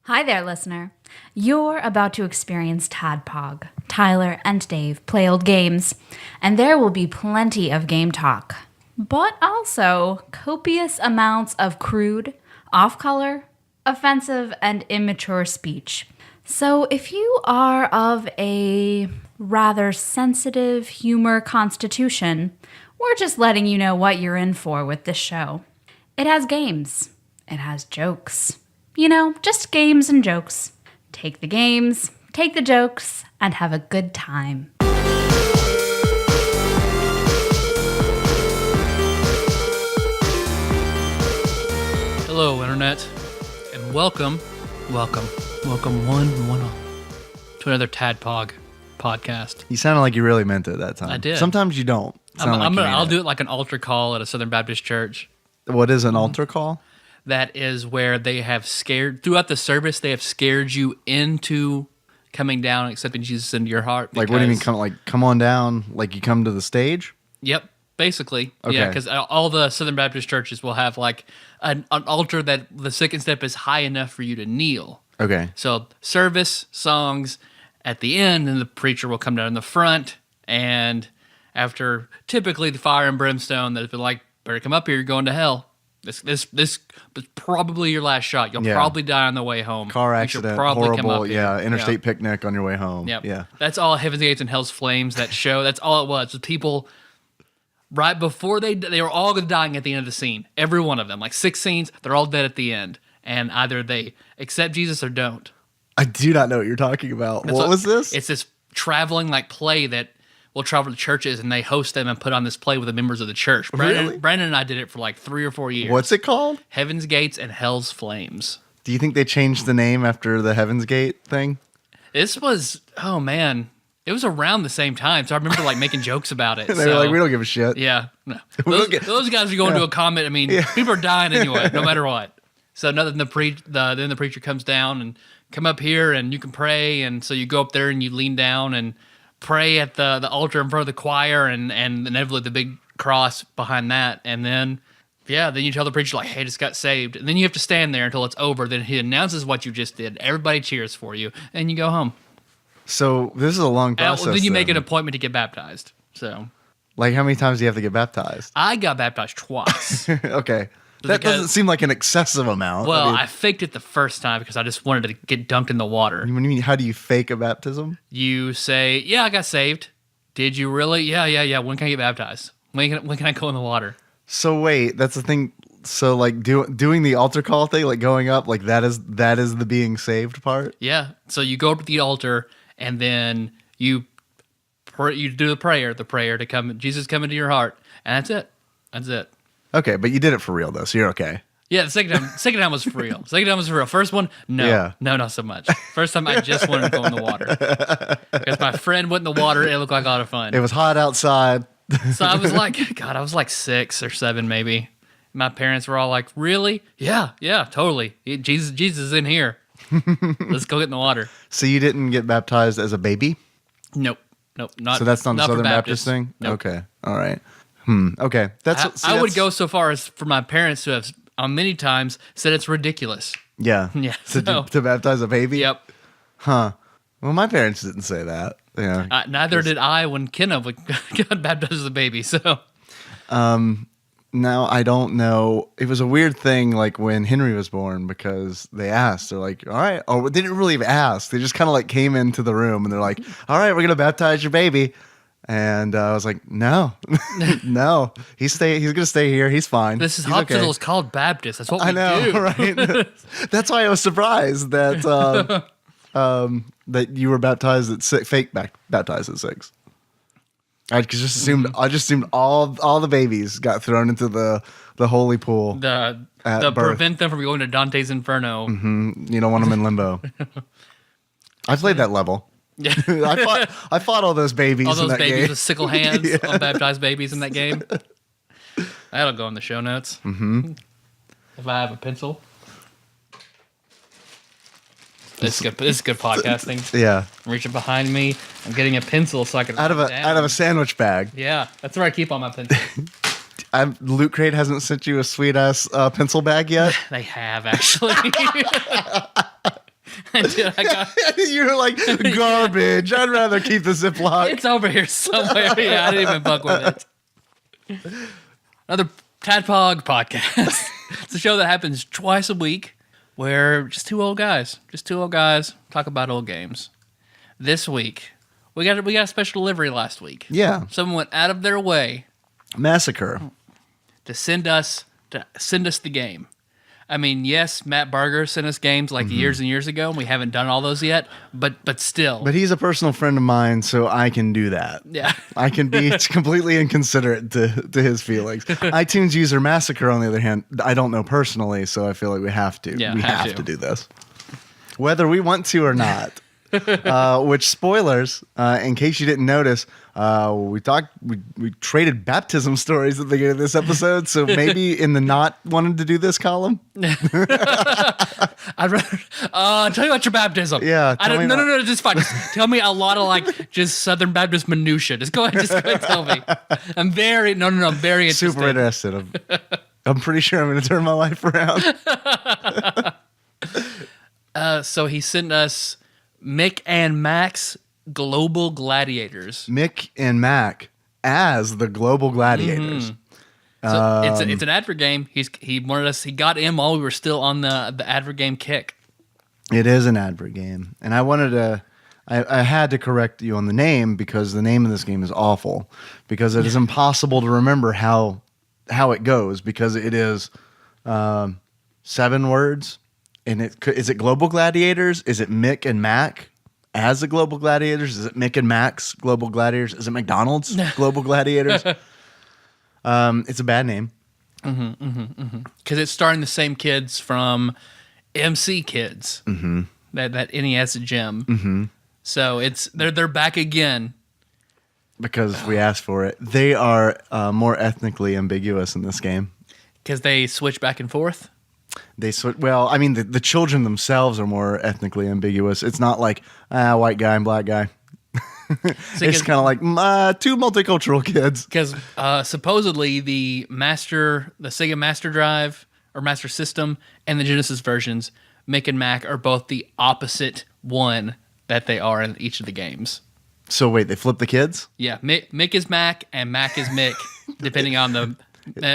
Hi there, listener. You're about to experience TADPOG. Tyler and Dave play old games, and there will be plenty of game talk, but also copious amounts of crude, off-color, offensive, and immature speech. So if you are of a rather sensitive humor constitution, we're just letting you know what you're in for with this show. It has games. It has jokes. You know, just games and jokes. Take the games, take the jokes, and have a good time. Hello, Internet, and welcome one all, to another TADPOG podcast. You sounded like you really meant it that time. I did. Sometimes you don't. I'll do it like an altar call at a Southern Baptist church. What is an altar call? That is where they have throughout the service, they have scared you into coming down and accepting Jesus into your heart. Like, what do you mean, come on down, like you come to the stage? Yep, basically. Okay. Yeah, because all the Southern Baptist churches will have like an altar that the second step is high enough for you to kneel. Okay. So service, songs at the end, and the preacher will come down in the front, and after typically the fire and brimstone, they'll be like, better come up here, you're going to hell. This is probably your last shot. You'll probably die on the way home. Car accident, horrible, interstate picnic on your way home. Yep. Yeah. That's all Heaven's Gates and Hell's Flames, that show. That's all it was people right before they were all dying at the end of the scene. Every one of them, like 6 scenes, they're all dead at the end. And either they accept Jesus or don't. I do not know what you're talking about. What was this? It's this traveling like play that will travel to churches, and they host them and put on this play with the members of the church. Really? Brandon and I did it for like 3 or 4 years. What's it called? Heaven's Gates and Hell's Flames. Do you think they changed the name after the Heaven's Gate thing? This was, oh man, it was around the same time. So I remember like making jokes about it. They were like, we don't give a shit. Yeah, no. Those guys are going to a comment. I mean, people are dying anyway, no matter what. So then the preacher comes down and come up here and you can pray. And so you go up there and you lean down and pray at the altar in front of the choir and inevitably the big cross behind that. And then you tell the preacher like, hey, just got saved. And then you have to stand there until it's over. Then he announces what you just did. Everybody cheers for you and you go home. So this is a long process. Then you make an appointment to get baptized. So, like, how many times do you have to get baptized? I got baptized twice. Okay. That doesn't seem like an excessive amount. Well, I faked it the first time because I just wanted to get dunked in the water. What do you mean, how do you fake a baptism? You say, yeah, I got saved. Did you really? Yeah. When can I get baptized? When can I go in the water? So wait, that's the thing. So like doing the altar call thing, like going up, like that is the being saved part? Yeah. So you go up to the altar and then you do the prayer to come, Jesus come into your heart. And that's it. Okay, but you did it for real though, so you're okay. Yeah, the second time was for real. First one, no, not so much. First time, I just wanted to go in the water because my friend went in the water. It looked like a lot of fun. It was hot outside, so I was like 6 or 7 maybe. My parents were all like, "Really? Yeah, totally. Jesus is in here. Let's go get in the water." So you didn't get baptized as a baby? Nope. Not. So that's not a Southern Baptist thing. Nope. Okay, all right. Okay, I would go so far as for my parents who have many times said it's ridiculous. Yeah. To baptize a baby. Yep. Huh. Well, my parents didn't say that. Yeah. Neither did I when Kenna got baptized as a baby. So. Now I don't know. It was a weird thing, like when Henry was born, because they asked. They're like, "All right," or they didn't really ask. They just kind of like came into the room and they're like, "All right, we're gonna baptize your baby." And I was like, no, no, he's gonna stay here. He's fine. This hospital is called Baptist. That's what we do. I know, right? That's why I was surprised that that you were baptized at 6, baptized at 6. I just assumed all the babies got thrown into the holy pool. To prevent them from going to Dante's Inferno. Mm-hmm. You don't want them in limbo. I played that level. Yeah, I fought all those babies. All those in that babies game. with sickle hands, unbaptized babies in that game. That'll go in the show notes. Mm-hmm. If I have a pencil. This is good podcasting. Yeah. I'm reaching behind me. I'm getting a pencil so I can out of a sandwich bag. Yeah, that's where I keep all my pencils. Loot Crate hasn't sent you a sweet ass pencil bag yet. They have actually. Dude, You're like, garbage. I'd rather keep the Ziploc. it's over here somewhere. Yeah, I didn't even fuck with it. Another TADPOG podcast. It's a show that happens twice a week where just two old guys talk about old games. This week, we got a special delivery last week. Yeah. Someone went out of their way Massacir. to send us the game. I mean, yes, Matt Barger sent us games like years and years ago, and we haven't done all those yet, but still. But he's a personal friend of mine, so I can do that. Yeah. I can be completely inconsiderate to his feelings. iTunes user Massacir, on the other hand, I don't know personally, so I feel like we have to. Yeah, we have have to. to do this. Whether we want to or not. Which, spoilers, in case you didn't notice, we traded baptism stories at the beginning of this episode, so maybe in the not wanting to do this column. I'd rather tell me about your baptism. Yeah, No, just fine. Just tell me a lot of like just Southern Baptist minutia. Just go ahead and tell me. I'm very interested. Super interested. I'm pretty sure I'm going to turn my life around. So he sent us Mick and Mack's Global Gladiators. Mick and Mack as the Global Gladiators. So it's an advergame. He wanted us. He got in while we were still on the advergame kick. It is an advergame, and I wanted to. I had to correct you on the name because the name of this game is awful. Because it is impossible to remember how it goes because it is 7 words, and is it Global Gladiators? Is it Mick and Mack as the Global Gladiators? Is it Mick and Mack's Global Gladiators? Is it McDonald's Global Gladiators? It's a bad name. Because it's starring the same kids from MC Kids. That NES gem. So they're back again. Because we asked for it. They are more ethnically ambiguous in this game. Because they switch back and forth? Well, I mean, the children themselves are more ethnically ambiguous. It's not like white guy and black guy. It's kind of like 2 multicultural kids. Because supposedly the Sega Master Drive or Master System and the Genesis versions, Mick and Mack are both the opposite one that they are in each of the games. So wait, they flip the kids? Yeah, Mick is Mack and Mack is Mick, depending on the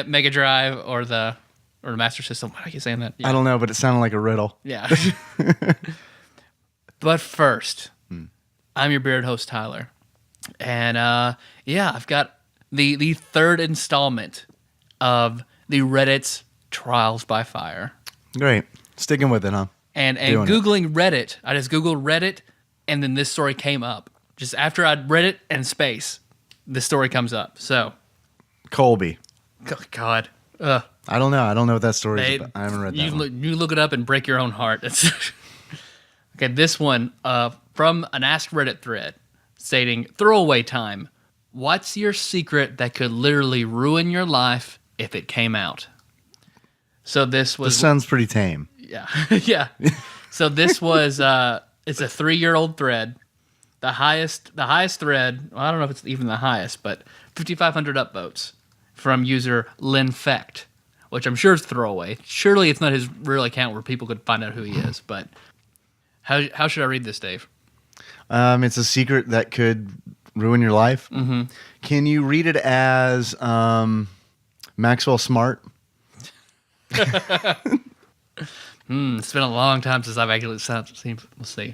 Mega Drive or the Master System. Why are you saying that? Yeah. I don't know, but it sounded like a riddle. Yeah. But first, I'm your bearded host, Tyler. And I've got the third installment of the Reddit's Trials by Fire. Great. Sticking with it, huh? And Googling Reddit, I just Googled Reddit, and then this story came up. Just after I'd read it and space, this story comes up. So, Colby. God. I don't know. I don't know what that story is about. I haven't read that one. You look it up and break your own heart. Okay, this one from an Ask Reddit thread stating, throwaway time. What's your secret that could literally ruin your life if it came out? So this sounds pretty tame. Yeah. Yeah. So this was it's a 3-year-old thread. The highest thread, well, I don't know if it's even the highest, but 5,500 upvotes from user Linfect, which I'm sure is throwaway. Surely it's not his real account where people could find out who he is, but how should I read this, Dave? It's a secret that could ruin your life. Mm-hmm. Can you read it as Maxwell Smart? It's been a long time since I've actually seen. We'll see.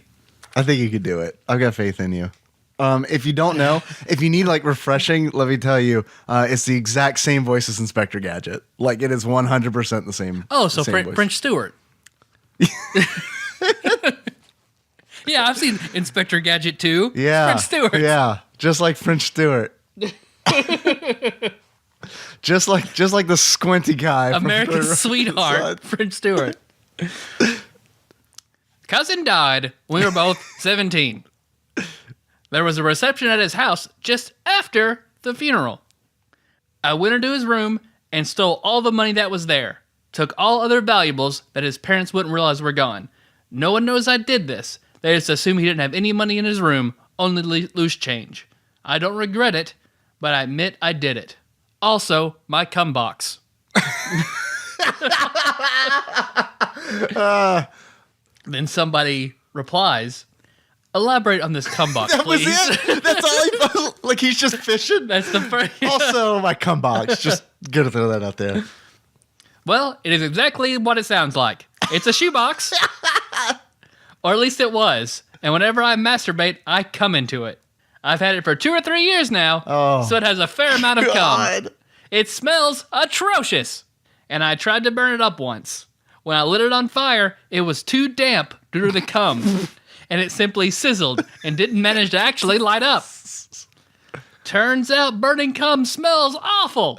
I think you could do it. I've got faith in you. If you don't know, if you need like refreshing, let me tell you, it's the exact same voice as Inspector Gadget. Like it is 100% the same. Oh, so same voice. French Stewart. Yeah, I've seen Inspector Gadget too. Yeah, French Stewart. Yeah, just like French Stewart. just like the squinty guy. American sweetheart, French Stewart. Cousin died when we were both 17. There was a reception at his house just after the funeral. I went into his room and stole all the money that was there. Took all other valuables that his parents wouldn't realize were gone. No one knows I did this. They just assume he didn't have any money in his room, only loose change. I don't regret it, but I admit I did it. Also, my cum box. Then somebody replies, elaborate on this cum box, That please. was it. That's all he posted. Like he's just fishing. That's the first. Also, my cum box. Just gonna throw that out there. Well, it is exactly what it sounds like. It's a shoebox. Or at least it was. And whenever I masturbate, I come into it. I've had it for 2 or 3 years now, so it has a fair amount of cum. God. It smells atrocious. And I tried to burn it up once. When I lit it on fire, it was too damp due to the cum. And it simply sizzled and didn't manage to actually light up. Turns out burning cum smells awful.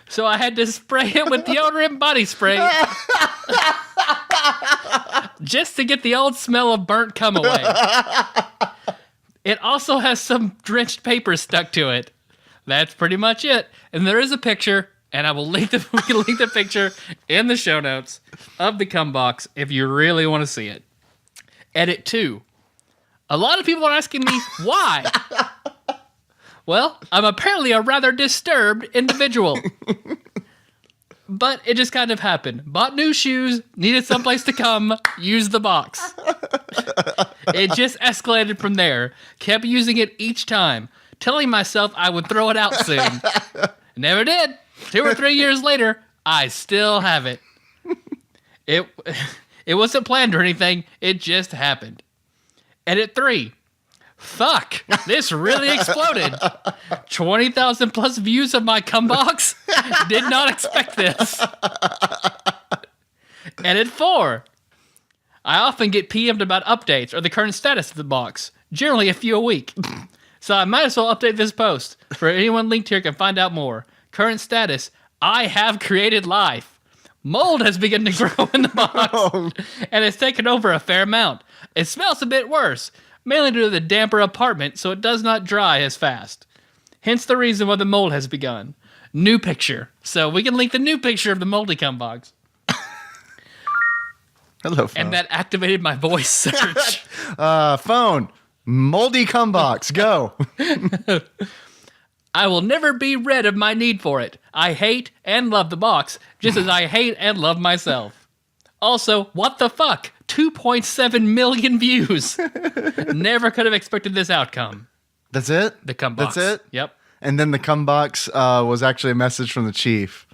So I had to spray it with deodorant body spray just to get the old smell of burnt cum away. It also has some drenched paper stuck to it. That's pretty much it. And there is a picture, and I will we can link the picture in the show notes of the cum box if you really want to see it. Edit 2. A lot of people are asking me why. Well, I'm apparently a rather disturbed individual. But it just kind of happened. Bought new shoes, needed someplace to come, used the box. It just escalated from there. Kept using it each time, telling myself I would throw it out soon. Never did. 2 or 3 years later, I still have it. It wasn't planned or anything. It just happened. Edit 3. Fuck, this really exploded. 20,000 plus views of my cum box? Did not expect this. Edit 4. I often get PM'd about updates or the current status of the box, generally a few a week. So I might as well update this post. For anyone linked here can find out more. Current status, I have created life. Mold has begun to grow in the box, and it's taken over a fair amount. It smells a bit worse, mainly due to the damper apartment, so it does not dry as fast. Hence the reason why the mold has begun. New picture. So we can link the new picture of the moldy cum box. Hello, phone. And that activated my voice search. Phone. Moldy cum box. Go. I will never be rid of my need for it. I hate and love the box, just as I hate and love myself. Also, what the fuck? 2.7 million views. Never could have expected this outcome. That's it? The cum box. That's it? Yep. And then the cum box was actually a message from the chief.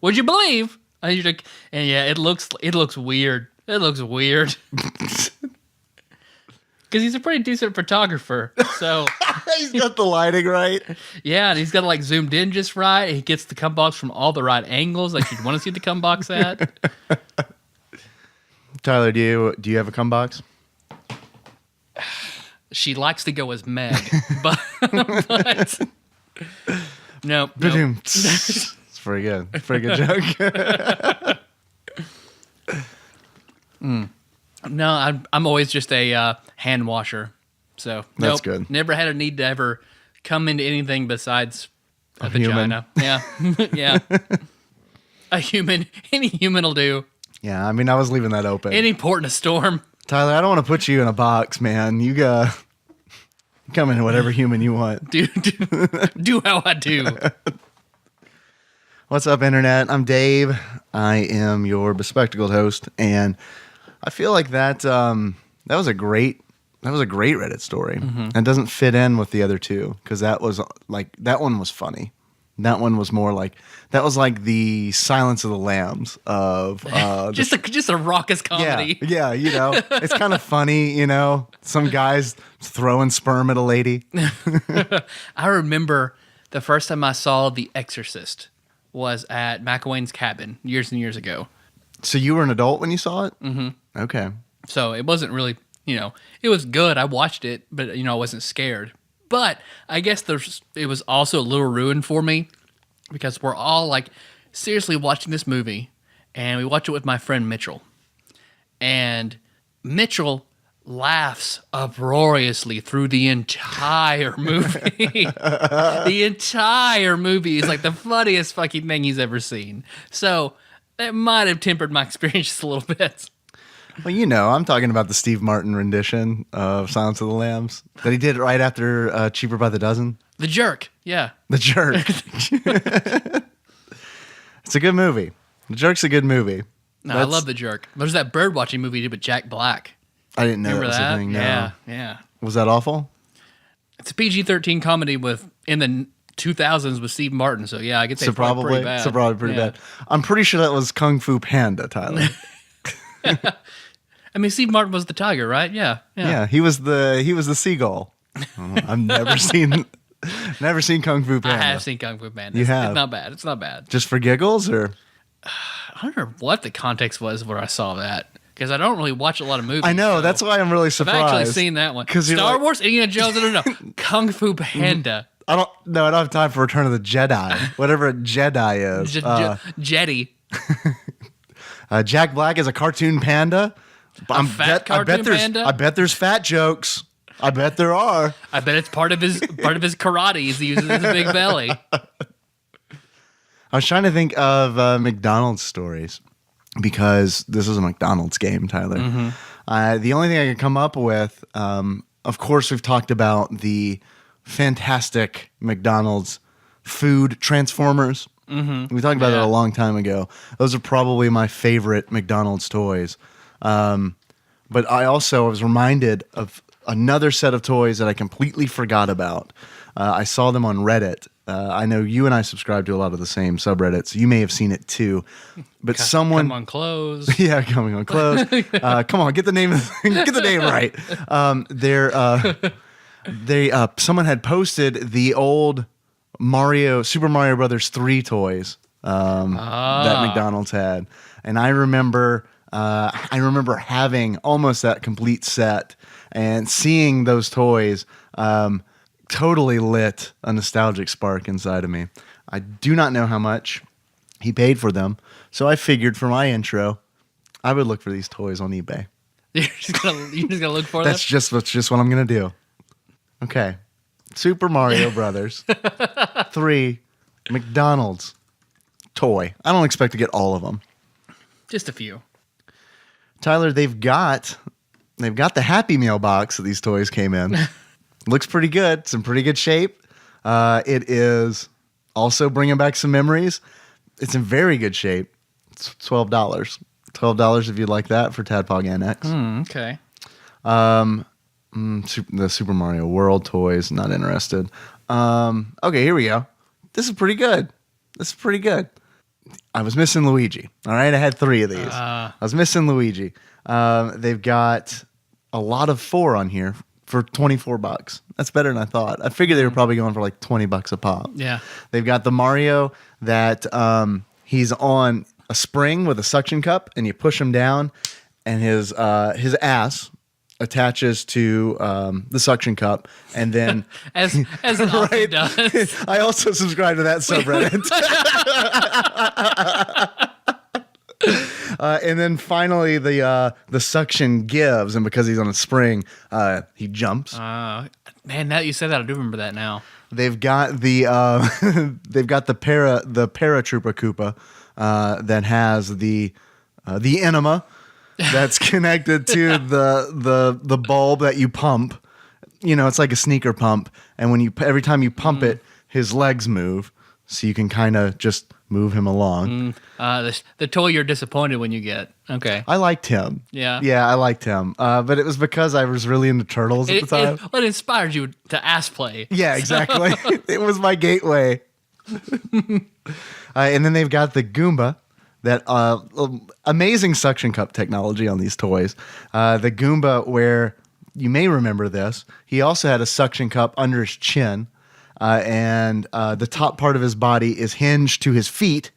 Would you believe? And yeah, it looks weird. It looks weird. Because he's a pretty decent photographer. So He's got the lighting right. yeah, and he's got it like zoomed in just right. He gets the cum box from all the right angles, like you'd want to see the cum box at. Tyler, do you have a cum box? She likes to go as Meg, but no. It's pretty good. Pretty good joke. No, I'm always just a hand washer. So That's good. Never had a need to ever come into anything besides a human. vagina. Yeah, yeah. A human, any human will do. Yeah, I mean, I was leaving that open. Any port in a storm. Tyler, I don't want to put you in a box, man. You come in whatever human you want. Do how I do. What's up, Internet? I'm Dave. I am your bespectacled host, and I feel like that was a great Reddit story. And it doesn't fit in with the other two because that one was funny. That one was more like the Silence of the Lambs of just a raucous comedy. Yeah, it's kind of funny, some guys throwing sperm at a lady. I remember the first time I saw The Exorcist was at McElwain's cabin years and years ago. So you were an adult when you saw it? Mm-hmm. Okay. So it wasn't really, it was good. I watched it, but, I wasn't scared. But I guess it was also a little ruined for me because we're all like seriously watching this movie, and we watch it with my friend Mitchell. And Mitchell laughs uproariously through the entire movie. The entire movie is like the funniest fucking thing he's ever seen. So that might have tempered my experience just a little bit. Well, I'm talking about the Steve Martin rendition of Silence of the Lambs that he did right after Cheaper by the Dozen. The Jerk, yeah. The Jerk. It's a good movie. The Jerk's a good movie. No, I love The Jerk. There's that bird watching movie he did with Jack Black. I didn't know Remember that was that? a thing. No. Yeah. Was that awful? It's a PG-13 comedy in the 2000s with Steve Martin. So yeah, I could say it's probably pretty bad. So probably pretty bad. I'm pretty sure that was Kung Fu Panda, Tyler. I mean, Steve Martin was the tiger, right? Yeah. Yeah, he was the seagull. I've never seen Kung Fu Panda. I have seen Kung Fu Panda. You have? It's not bad. It's not bad. Just for giggles, or I don't know what the context was where I saw that. Because I don't really watch a lot of movies. I know, so that's why I'm really surprised. I've actually seen that one. Star Wars, Indiana Jones, no. Kung Fu Panda. I don't have time for Return of the Jedi. Whatever a Jedi is. Jetty. Jack Black is a cartoon panda. Panda? I bet there's fat jokes. I bet there are. I bet it's part of his karate. He uses his big belly. I was trying to think of McDonald's stories because this is a McDonald's game, Tyler. Mm-hmm. The only thing I could come up with, of course, we've talked about the fantastic McDonald's food transformers. Mm-hmm. We talked about that a long time ago. Those are probably my favorite McDonald's toys. But I also was reminded of another set of toys that I completely forgot about. I saw them on Reddit. I know you and I subscribe to a lot of the same subreddits. You may have seen it too. But someone come on clothes. Yeah, coming on clothes. Come on, get the name right. Someone had posted the old Super Mario Brothers 3 toys that McDonald's had. And I remember having almost that complete set and seeing those toys totally lit a nostalgic spark inside of me. I do not know how much he paid for them, so I figured for my intro, I would look for these toys on eBay. You're just gonna look for That's just what I'm gonna do. Okay, Super Mario Brothers 3 McDonald's toy. I don't expect to get all of them. Just a few. Tyler, they've got the Happy Meal box that these toys came in. Looks pretty good. It's in pretty good shape. It is also bringing back some memories. It's in very good shape. It's $12. $12 if you'd like that for TADPOG NX. Okay. The Super Mario World toys, not interested. Okay, here we go. This is pretty good. I was missing Luigi. All right, I had 3 of these. I was missing Luigi. They've got a lot of 4 on here for $24. That's better than I thought. I figured they were probably going for like $20 a pop. Yeah. They've got the Mario that he's on a spring with a suction cup, and you push him down, and his ass attaches to the suction cup, and then as it often does. I also subscribe to that subreddit. And then finally the suction gives, and because he's on a spring, he jumps. Man, now that you said that, I do remember that now. They've got the paratrooper Koopa that has the enema that's connected to the bulb that you pump. You know, it's like a sneaker pump, and every time you pump it, his legs move, so you can kind of just move him along. The toy you're disappointed when you get. Okay. I liked him. Yeah. Yeah, I liked him. But it was because I was really into Turtles at the time. It inspired you to ass play. Yeah, exactly. It was my gateway. And then they've got the Goomba. That amazing suction cup technology on these toys. The Goomba, where you may remember this, he also had a suction cup under his chin. And the top part of his body is hinged to his feet.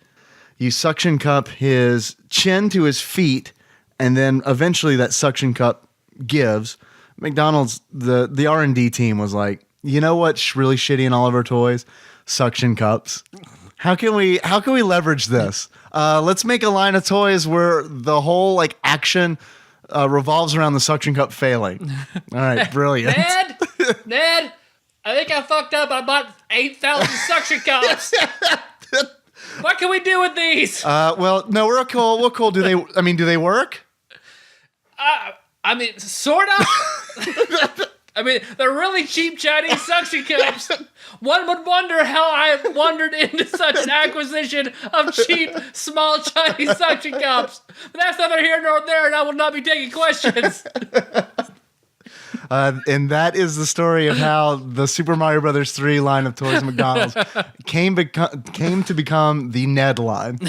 You suction cup his chin to his feet, and then eventually that suction cup gives. McDonald's, the R&D team was like, you know what's really shitty in all of our toys? Suction cups. How can we leverage this? Let's make a line of toys where the whole action revolves around the suction cup failing. All right, brilliant. Ned. I think I fucked up. I bought 8,000 suction cups. What can we do with these? Well, no, we're cool. We're cool. Do they work? I mean, sort of. I mean, they're really cheap Chinese suction cups. One would wonder how I wandered into such an acquisition of cheap, small Chinese suction cups. But that's neither here nor there, and I will not be taking questions. And that is the story of how the Super Mario Brothers 3 line of toys at McDonald's came to become the Ned line.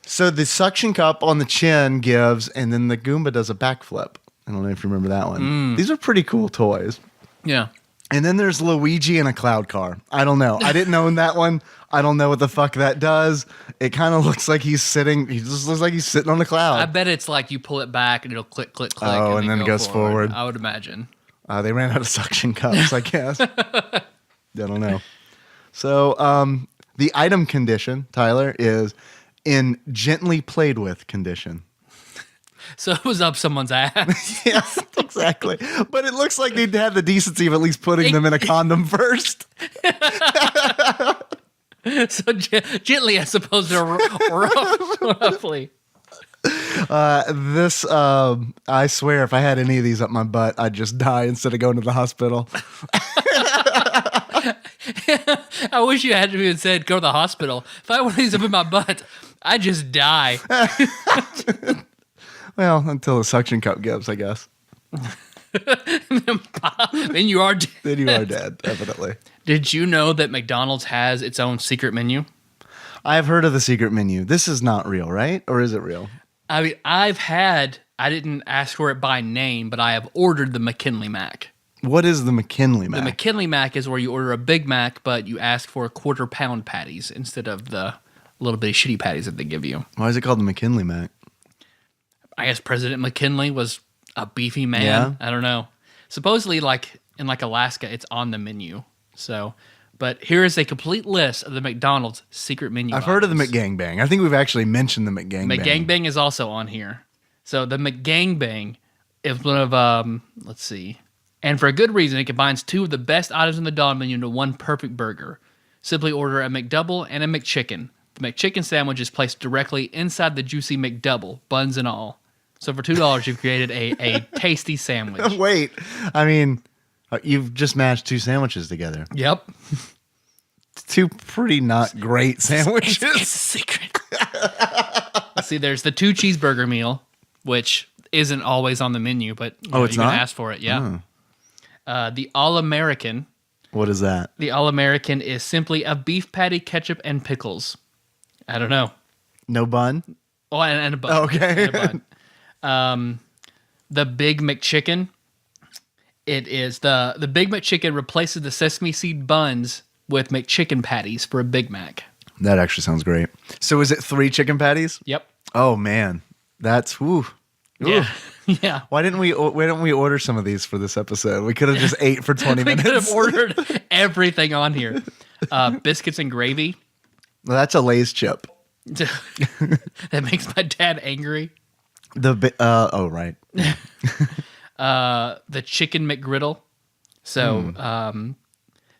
So the suction cup on the chin gives, and then the Goomba does a backflip. I don't know if you remember that one. These are pretty cool toys. Yeah. And then there's Luigi in a cloud car. I don't know. I didn't own that one. I don't know what the fuck that does. It kind of looks like he's sitting. He just looks like he's sitting on a cloud. I bet it's like you pull it back and it'll click, click, click. Oh, and then it goes forward. I would imagine. They ran out of suction cups, I guess. I don't know. So the item condition, Tyler, is in gently played with condition. So it was up someone's ass. Yes, exactly. But it looks like they'd had the decency of at least putting them in a condom first. So gently as opposed to roughly. I swear, if I had any of these up my butt, I'd just die instead of going to the hospital. I wish you had even said go to the hospital. If I had one of these up in my butt, I'd just die. Well, until the suction cup gives, I guess. Then you are dead. Then you are dead, definitely. Did you know that McDonald's has its own secret menu? I've heard of the secret menu. This is not real, right? Or is it real? I mean, I didn't ask for it by name, but I have ordered the McKinley Mac. What is the McKinley Mac? The McKinley Mac is where you order a Big Mac, but you ask for 1/4 pound patties instead of the little bitty shitty patties that they give you. Why is it called the McKinley Mac? I guess President McKinley was a beefy man. Yeah. I don't know. Supposedly, like in Alaska, it's on the menu. So, but here is a complete list of the McDonald's secret menu. I've heard of the McGangbang. I think we've actually mentioned the McGangbang. McGangbang is also on here. So the McGangbang is one of let's see, and for a good reason. It combines two of the best items in the Dawn menu into one perfect burger. Simply order a McDouble and a McChicken. The McChicken sandwich is placed directly inside the juicy McDouble, buns and all. So for $2, you've created a tasty sandwich. Wait, I mean, you've just mashed two sandwiches together. Yep. Two pretty not great sandwiches. It's a secret. Let's see, there's the 2 cheeseburger meal, which isn't always on the menu, but you it's can not? ask for it. Yeah. The All-American. What is that? The All-American is simply a beef patty, ketchup, and pickles. I don't know. No bun? Oh, and a bun. Okay. And a bun. The Big McChicken. It is the Big McChicken replaces the sesame seed buns with McChicken patties for a Big Mac. That actually sounds great. So is it 3 chicken patties? Yep. Oh man, that's woo. Yeah. Yeah. Why don't we order some of these for this episode? We could have just ate for 20 We minutes. could have ordered everything on here. Biscuits and gravy. Well, that's a Lay's chip. That makes my dad angry. Oh right. The chicken McGriddle. So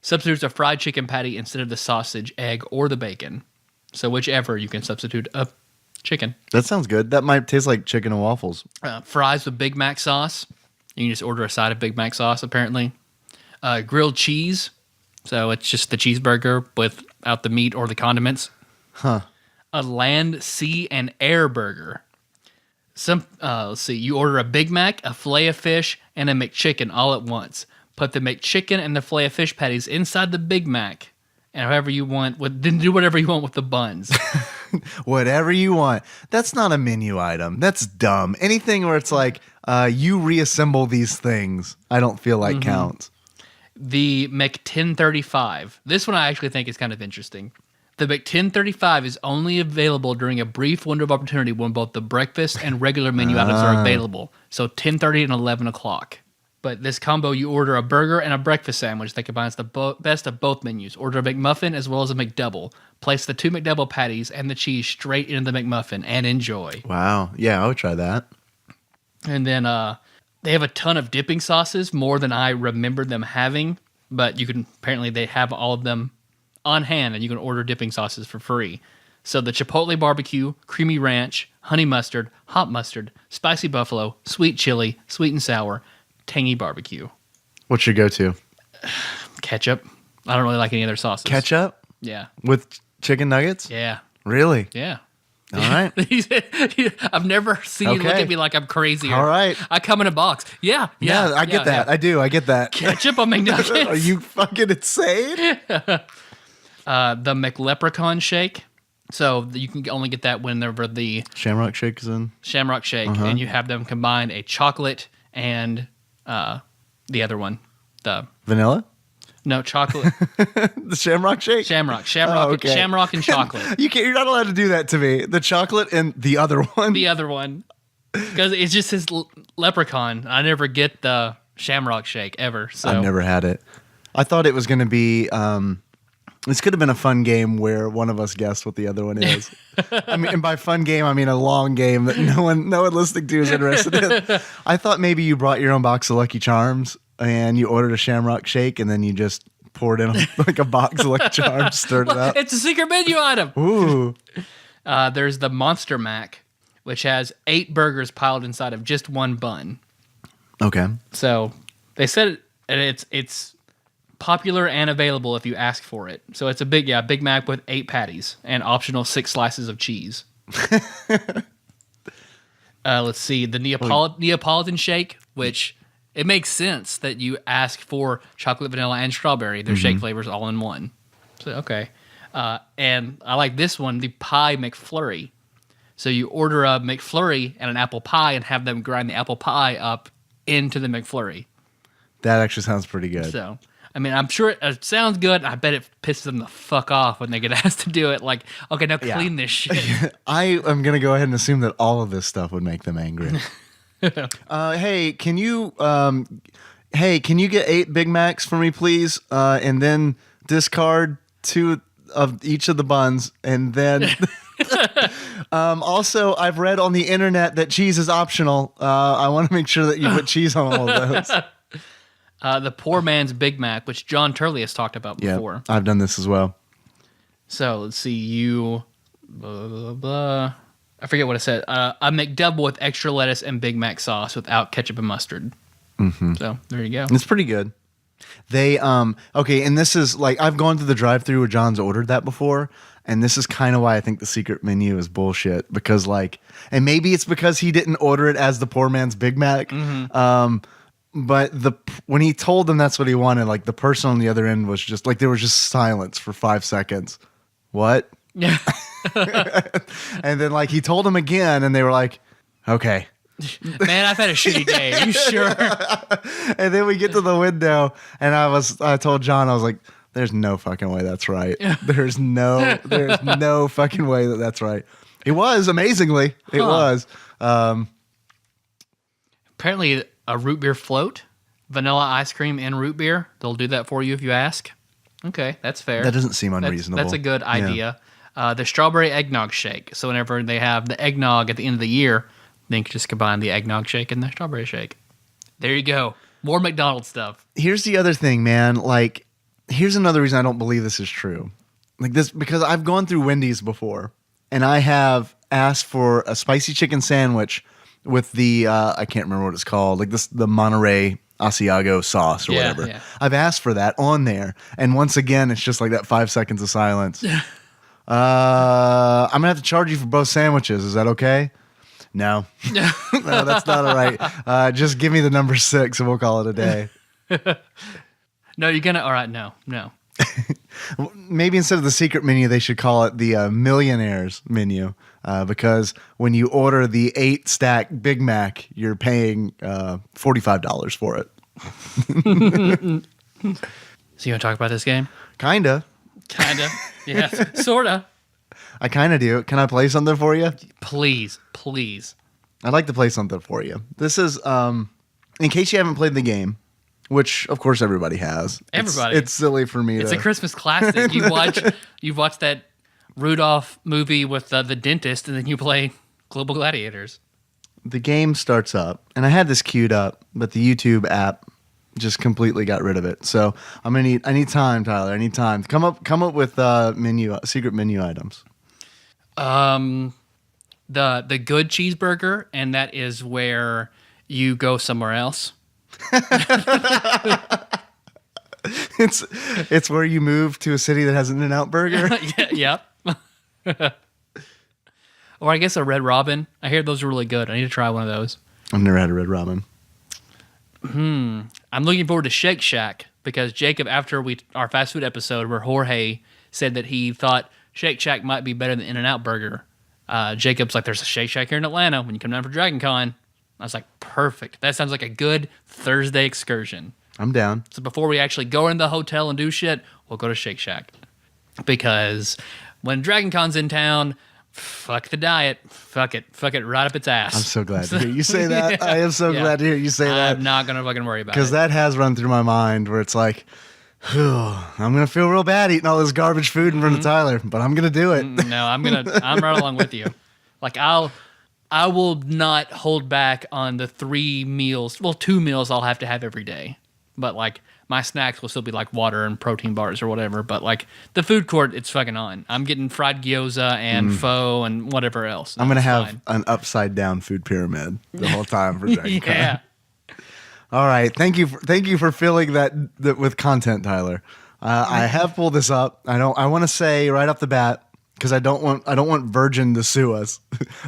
substitutes a fried chicken patty instead of the sausage, egg, or the bacon. So whichever, you can substitute a chicken. That sounds good. That might taste like chicken and waffles. Fries with Big Mac sauce. You can just order a side of Big Mac sauce, apparently. Grilled cheese. So it's just the cheeseburger without the meat or the condiments. Huh. A land, sea, and air burger. Let's see. You order a Big Mac, a fillet of fish, and a McChicken all at once. Put the McChicken and the fillet of fish patties inside the Big Mac, and however you want. Then do whatever you want with the buns. Whatever you want. That's not a menu item. That's dumb. Anything where it's like you reassemble these things, I don't feel like counts. The Mc-1035. This one I actually think is kind of interesting. The Mc-1035 is only available during a brief window of opportunity when both the breakfast and regular menu items are available. So 10:30 and 11 o'clock. But this combo, you order a burger and a breakfast sandwich that combines the best of both menus. Order a McMuffin as well as a McDouble. Place the 2 McDouble patties and the cheese straight into the McMuffin and enjoy. Wow. Yeah, I would try that. And then they have a ton of dipping sauces, more than I remembered them having. But apparently they have all of them on hand, and you can order dipping sauces for free. So the Chipotle barbecue, creamy ranch, honey mustard, hot mustard, spicy buffalo, sweet chili, sweet and sour, tangy barbecue. What's your go-to? Ketchup. I don't really like any other sauces. Ketchup Yeah. with chicken nuggets? Yeah. Really? Yeah. All right. I've never seen you look at me like I'm crazy. All right. I come in a box. Yeah. I get that. Yeah. I do. I get that. Ketchup on McNuggets. Are you fucking insane? The McLeprechaun shake. So you can only get that whenever the Shamrock Shake is in. Shamrock Shake, and you have them combine a chocolate and the other one, the Vanilla? no chocolate The Shamrock Shake? Shamrock, Oh, okay. Shamrock and chocolate. You're not allowed to do that to me. The chocolate and the other one. The other one, because it's just his leprechaun. I never get the Shamrock Shake ever. So I've never had it. I thought it was going to be. This could have been a fun game where one of us guessed what the other one is. I mean, and by fun game, I mean a long game that no one listening to is interested in. I thought maybe you brought your own box of Lucky Charms and you ordered a Shamrock Shake and then you just poured in like a box of Lucky Charms, stirred it up. It's a secret menu item. Ooh. There's the Monster Mac, which has 8 burgers piled inside of just one bun. Okay. So they said it's popular and available if you ask for it. So it's a Big Mac with 8 patties and optional 6 slices of cheese. Let's see, the Neapolitan shake, which it makes sense that you ask for chocolate, vanilla, and strawberry. Their shake flavors all in one. So okay, and I like this one, the Pie McFlurry. So you order a McFlurry and an apple pie and have them grind the apple pie up into the McFlurry. That actually sounds pretty good. So, I mean, I'm sure it sounds good. I bet it pisses them the fuck off when they get asked to do it. Like, okay, now clean this shit. I am going to go ahead and assume that all of this stuff would make them angry. Hey, can you get 8 Big Macs for me, please? And then discard 2 of each of the buns. And then also, I've read on the internet that cheese is optional. I want to make sure that you put cheese on all of those. The Poor Man's Big Mac, which John Turley has talked about before. Yeah, I've done this as well. So let's see, blah, blah, blah. I forget what I said. A McDouble with extra lettuce and Big Mac sauce without ketchup and mustard. Mm-hmm. So there you go. It's pretty good. They okay, and this is like I've gone to the drive-thru where John's ordered that before, and this is kind of why I think the secret menu is bullshit because like, and maybe it's because he didn't order it as the poor man's Big Mac. Mm-hmm. But when he told them that's what he wanted, like the person on the other end was just like there was just silence for 5 seconds. What? Yeah. And then like he told them again, and they were like, "Okay." Man, I've had a shitty day. Are you sure? And then we get to the window, and I told John, I was like, "There's no fucking way that's right. There's no fucking way that's right." It was amazingly. It was. Apparently, a root beer float, vanilla ice cream, and root beer. They'll do that for you if you ask. Okay, that's fair. That doesn't seem unreasonable. That's a good idea. The strawberry eggnog shake. So whenever they have the eggnog at the end of the year, then you can just combine the eggnog shake and the strawberry shake. There you go. More McDonald's stuff. Here's the other thing, man. Like, here's another reason I don't believe this is true. Like this, because I've gone through Wendy's before, and I have asked for a spicy chicken sandwich with the I can't remember what it's called, like the Monterey Asiago sauce or whatever. Yeah. I've asked for that on there, and once again, it's just like that 5 seconds of silence. I'm gonna have to charge you for both sandwiches. Is that okay? No, no, that's not all right. Just give me the number 6, and we'll call it a day. No, you're gonna. All right, no. Maybe instead of the secret menu, they should call it the millionaires menu. Because when you order the 8-stack Big Mac, you're paying $45 for it. So you want to talk about this game? Kinda. Yeah, sorta. I kind of do. Can I play something for you? Please. I'd like to play something for you. This is, in case you haven't played the game, which of course everybody has. Everybody. It's silly for me. It's a Christmas classic. You've watched that Rudolph movie with the dentist, and then you play Global Gladiators. The game starts up, and I had this queued up, but the YouTube app just completely got rid of it. So I need time, Tyler. I need time. Come up with secret menu items. The good cheeseburger, and that is where you go somewhere else. It's where you move to a city that has an In-N-Out burger. Yep. Or I guess a Red Robin. I hear those are really good. I need to try one of those. I've never had a Red Robin. I'm looking forward to Shake Shack because Jacob, after our fast food episode where Jorge said that he thought Shake Shack might be better than In-N-Out Burger, Jacob's like, there's a Shake Shack here in Atlanta when you come down for Dragon Con. I was like, perfect. That sounds like a good Thursday excursion. I'm down. So before we actually go into the hotel and do shit, we'll go to Shake Shack. Because when Dragon Con's in town, fuck the diet. Fuck it right up its ass. I'm so glad to hear you say that. Yeah. I am so glad to hear you say that. I'm not going to fucking worry about it. Because that has run through my mind where it's like, I'm going to feel real bad eating all this garbage food in front of Tyler, but I'm going to do it. No, I'm right along with you. Like I will not hold back on the 3 meals. Well, 2 meals I'll have to have every day. But like my snacks will still be like water and protein bars or whatever. But like the food court, it's fucking on. I'm getting fried gyoza and pho and whatever else. I'm going to have an upside down food pyramid the whole time for Dragon Con. Yeah. All right. Thank you for filling that with content, Tyler. I have pulled this up. I want to say right off the bat, because I don't want Virgin to sue us.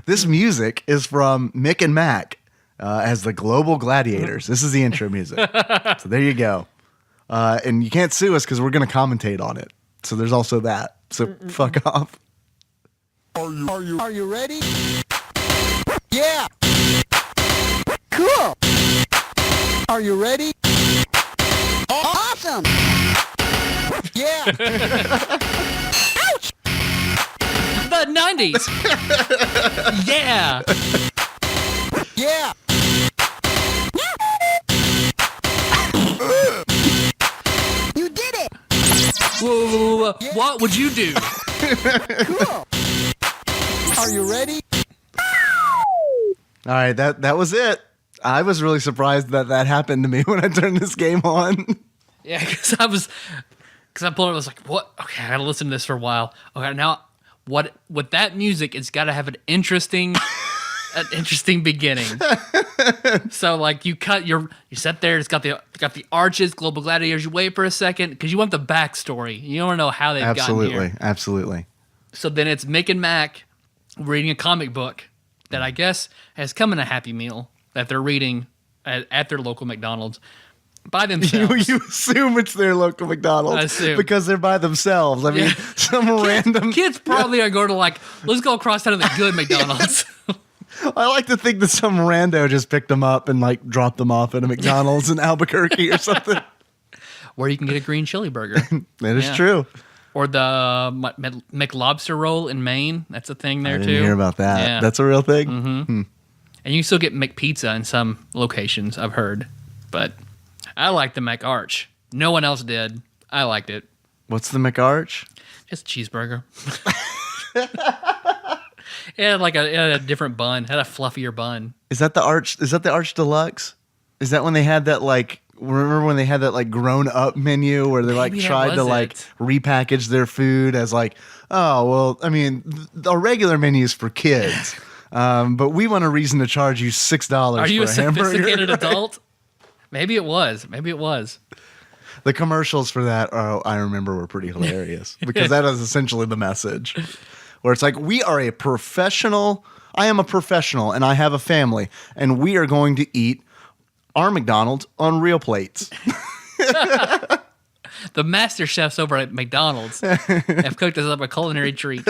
This music is from Mick Mack as the Global Gladiators. This is the intro music. So there you go. And you can't sue us because we're going to commentate on it. So there's also that. So fuck off. Are you ready? Yeah. Cool. Are you ready? Awesome. Yeah. Ouch. The 90s. Yeah. Yeah. You did it. Whoa. What would you do? Cool. Are you ready? All right, that was it. I was really surprised that happened to me when I turned this game on. Yeah, because I pulled it. I was like, what? Okay, I gotta listen to this for a while. Okay, now what? With that music, it's got to have an interesting beginning. So like you sit there. It's got the arches, Global Gladiators. You wait for a second because you want the backstory. You don't want to know how they've gotten here. Absolutely. So then it's Mick and Mac reading a comic book that I guess has come in a Happy Meal that they're reading at their local McDonald's by themselves. You assume it's their local McDonald's. I assume. Because they're by themselves. I mean, some random... Kids probably are going to like, let's go across town to the good McDonald's. I like to think that some rando just picked them up and like dropped them off at a McDonald's in Albuquerque or something. Where you can get a green chili burger. That is true. Or the McLobster roll in Maine. That's a thing there, I didn't too. hear about that. Yeah. That's a real thing? Mm-hmm. And you can still get McPizza in some locations, I've heard. But I like the McArch. No one else did. I liked it. What's the McArch? Just a cheeseburger. It had like a different bun. It had a fluffier bun. Is that the Arch Deluxe? Is that when they had that like... Remember when they had that like grown up menu where they like tried to like repackage their food as like, oh, well, I mean, the regular menu is for kids. But we want a reason to charge you $6 for a hamburger. Are you a sophisticated adult? Maybe it was. The commercials for that, I remember, were pretty hilarious because that is essentially the message where it's like, we are a professional. I am a professional and I have a family and we are going to eat our McDonald's on real plates. The master chefs over at McDonald's have cooked us up a culinary treat.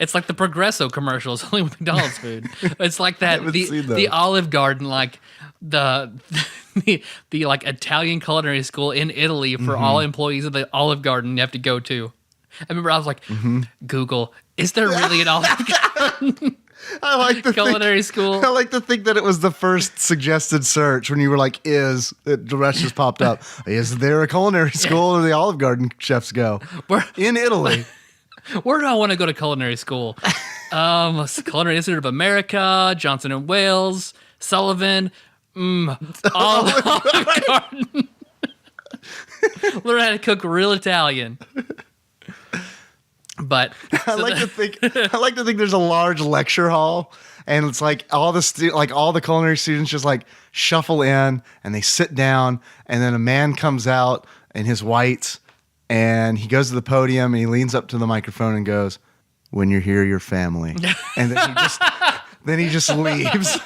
It's like the Progresso commercials, only with McDonald's food. It's like that the Olive Garden, like the like Italian culinary school in Italy for all employees of the Olive Garden you have to go to. I remember I was like, Google, is there really an Olive Garden? I like the culinary school. I like to think that it was the first suggested search when you were like, the rest just popped up. Is there a culinary school where the Olive Garden chefs go? In Italy. Where do I want to go to culinary school? Culinary Institute of America, Johnson and Wales, Sullivan, Olive Garden. Learn how to cook real Italian. But I like to think there's a large lecture hall, And it's like all the culinary students just like shuffle in and they sit down, and then a man comes out in his whites, and he goes to the podium and he leans up to the microphone and goes, "When you're here, you're family." And then he just leaves.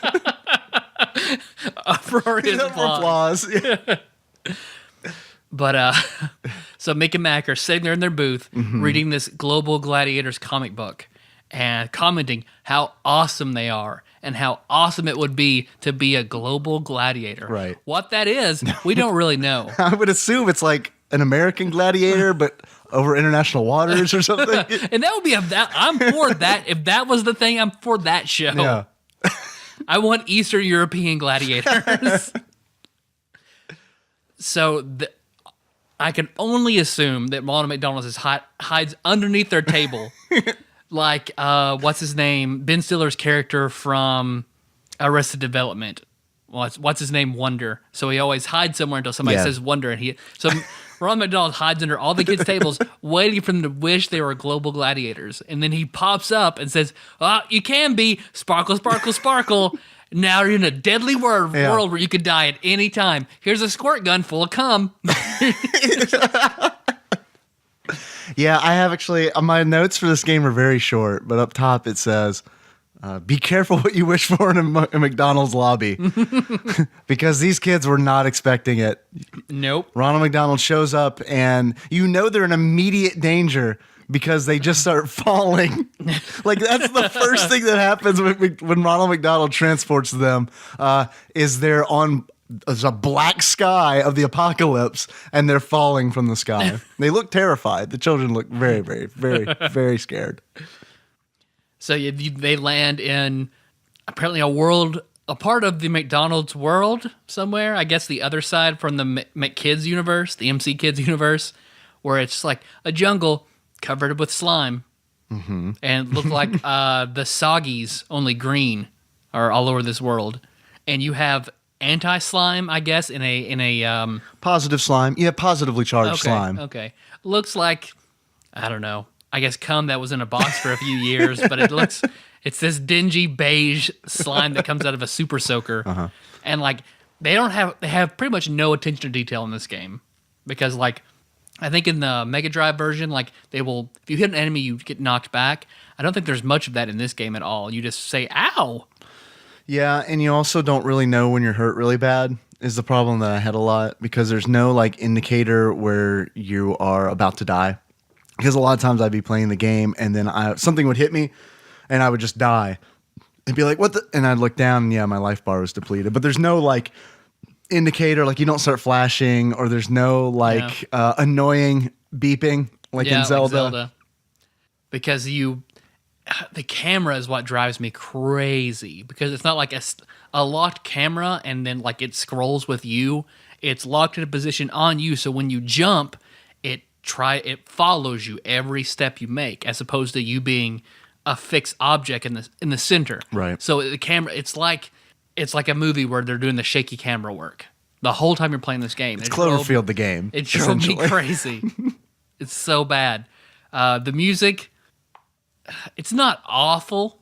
Uproarious applause. Yeah. But so Mick and Mack are sitting there in their booth reading this Global Gladiators comic book and commenting how awesome they are and how awesome it would be to be a global gladiator. Right. What that is, we don't really know. I would assume it's like an American gladiator, but over international waters or something. And that would be I'm for that. If that was the thing, I'm for that show. Yeah. I want Eastern European gladiators. So I can only assume that Ronald McDonald hides underneath their table. Like, what's his name? Ben Stiller's character from Arrested Development. What's his name? Wonder. So he always hides somewhere until somebody says Wonder. And Ronald McDonald hides under all the kids' tables, waiting for them to wish they were global gladiators. And then he pops up and says, you can be sparkle, sparkle, sparkle. Now you're in a deadly world where you could die at any time. Here's a squirt gun full of cum. Yeah, I have actually, my notes for this game are very short, but up top it says, be careful what you wish for in a McDonald's lobby. Because these kids were not expecting it. Nope. Ronald McDonald shows up and you know they're in immediate danger because they just start falling. Like, that's the first thing that happens when Ronald McDonald transports them, is they're on a black sky of the apocalypse and they're falling from the sky. They look terrified. The children look very, very, very, very scared. So they land in apparently a part of the McDonald's world somewhere. I guess the other side from the McKids universe, the MC Kids universe, where it's like a jungle covered with slime, and look like the Soggies, only green, are all over this world. And you have anti-slime, I guess, in a positive slime. Yeah, positively charged slime. Okay. Looks like, I don't know, I guess cum that was in a box for a few years, but it's this dingy beige slime that comes out of a super soaker. And like they have pretty much no attention to detail in this game, because like I think in the Mega Drive version, like if you hit an enemy, you get knocked back. I don't think there's much of that in this game at all. You just say, ow. Yeah, and you also don't really know when you're hurt really bad is the problem that I had a lot, because there's no like indicator where you are about to die. Because a lot of times I'd be playing the game and then something would hit me and I would just die. And be like, what the? And I'd look down and my life bar was depleted. But there's no like indicator, like you don't start flashing, or there's no like annoying beeping like in Zelda. Like Zelda. Because the camera is what drives me crazy, because it's not like a locked camera and then like it scrolls with you. It's locked in a position on you, so when you jump, it follows you every step you make, as opposed to you being a fixed object in the center. Right. So the camera, it's like a movie where they're doing the shaky camera work the whole time you're playing this game. It's Cloverfield the game. It drove me crazy. It's so bad. The music, it's not awful,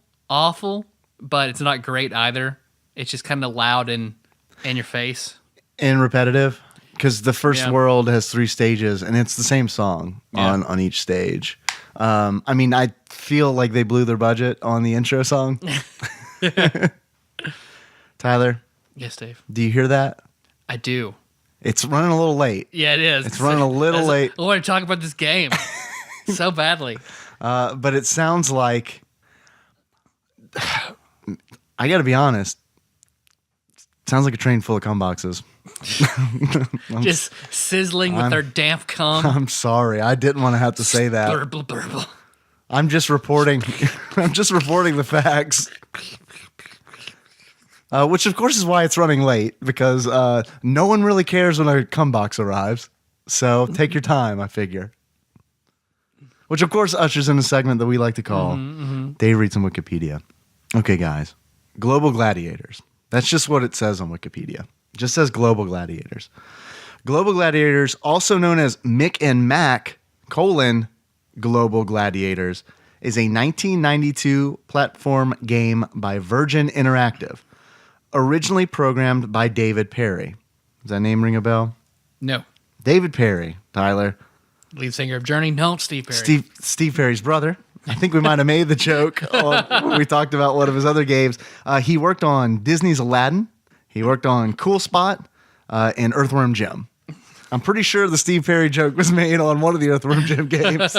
but it's not great either. It's just kind of loud and in your face. And repetitive, because the first world has 3 stages, and it's the same song on each stage. I mean, I feel like they blew their budget on the intro song. Tyler? Yes, Dave? Do you hear that? I do. It's running a little late. Yeah, it is. It's running a little late. I want to talk about this game so badly. But it sounds like... I got to be honest. It sounds like a train full of cum boxes. Just sizzling with their damp cum. I'm sorry. I didn't want to have to say that. Blurble, blurble. I'm just reporting. I'm just reporting the facts. Which, of course, is why it's running late, because no one really cares when a cum box arrives. So take your time, I figure. Which, of course, ushers in a segment that we like to call Dave Reads on Wikipedia. Okay, guys. Global Gladiators. That's just what it says on Wikipedia. It just says Global Gladiators. Global Gladiators, also known as Mick and Mack, Global Gladiators, is a 1992 platform game by Virgin Interactive, originally programmed by David Perry. Does that name ring a bell? No. David Perry, Tyler. Lead singer of Journey? No, Steve Perry. Steve Perry's brother. I think we might have made the joke when we talked about one of his other games. He worked on Disney's Aladdin. He worked on Cool Spot and Earthworm Jim. I'm pretty sure the Steve Perry joke was made on one of the Earthworm Jim games.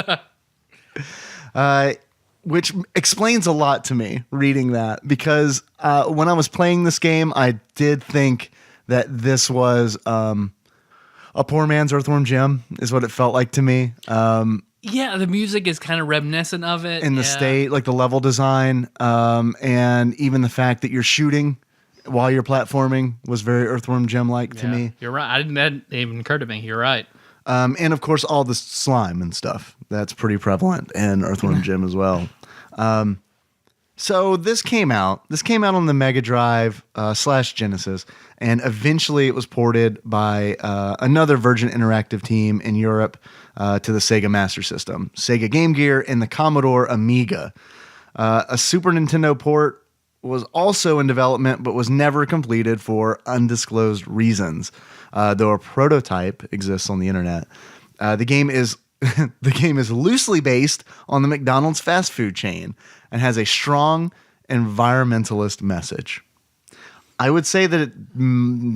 Which explains a lot to me reading that, because when I was playing this game, I did think that this was a poor man's Earthworm Jim, is what it felt like to me. Yeah, the music is kind of reminiscent of it. In the state, like the level design, and even the fact that you're shooting while you're platforming was very Earthworm Jim-like to me. You're right. That didn't even occur to me. You're right. And of course, all the slime and stuff. That's pretty prevalent in Earthworm Jim as well. So this came out. This came out on the Mega Drive / Genesis, and eventually it was ported by another Virgin Interactive team in Europe to the Sega Master System, Sega Game Gear, and the Commodore Amiga. A Super Nintendo port was also in development, but was never completed for undisclosed reasons. Though a prototype exists on the internet, the game is loosely based on the McDonald's fast food chain and has a strong environmentalist message. I would say that it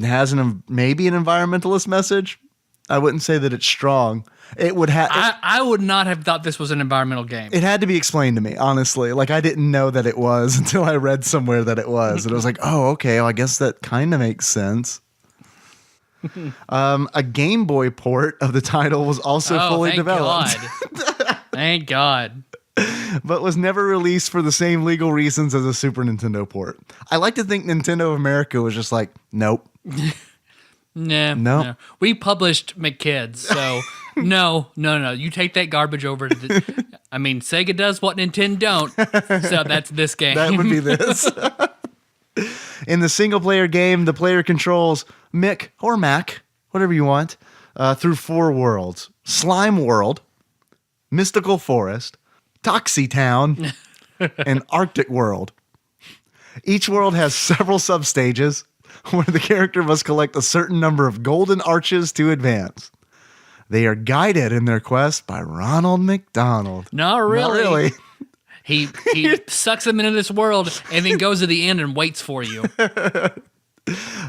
has maybe an environmentalist message. I wouldn't say that it's strong. It would have. I would not have thought this was an environmental game. It had to be explained to me, honestly. Like, I didn't know that it was until I read somewhere that it was, and I was like, "Oh, okay. Well, I guess that kind of makes sense." A Game Boy port of the title was also fully developed. God. Thank God. But was never released for the same legal reasons as a Super Nintendo port. I like to think Nintendo of America was just like, nope. No. We published McKids, so no. You take that garbage over to Sega does what Nintendo don't, so that's this game. That would be this. In the single-player game, the player controls Mick or Mac, whatever you want, through 4 worlds. Slime World, Mystical Forest, Toxie Town, and Arctic World. Each world has several substages where the character must collect a certain number of golden arches to advance. They are guided in their quest by Ronald McDonald. Not really. Not really. He sucks them into this world and then goes to the end and waits for you.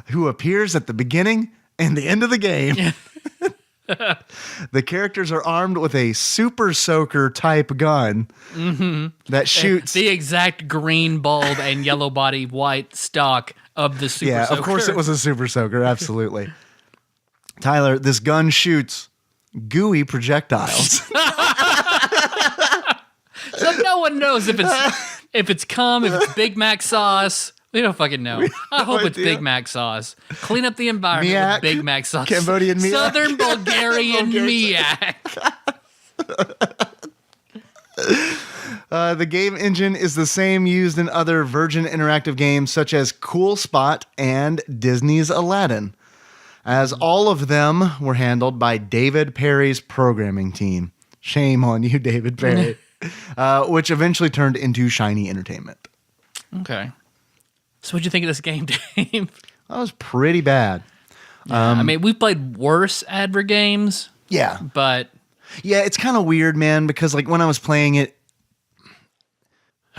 Who appears at the beginning and the end of the game. The characters are armed with a Super Soaker type gun that shoots. The exact green bulb and yellow body white stock of the Super Soaker. Yeah, of course it was a Super Soaker, absolutely. Tyler, this gun shoots gooey projectiles. So no one knows if it's cum, if it's Big Mac sauce. We don't fucking know. I hope it's Big Mac sauce. Clean up the environment Miak, with Big Mac sauce. Cambodian Miak. Southern Bulgarian Miak. The game engine is the same used in other Virgin Interactive games such as Cool Spot and Disney's Aladdin, as all of them were handled by David Perry's programming team. Shame on you, David Perry. Which eventually turned into Shiny Entertainment. Okay. So what'd you think of this game, Dave? That was pretty bad. We've played worse advergames. Yeah. But yeah, it's kind of weird, man, because like when I was playing it,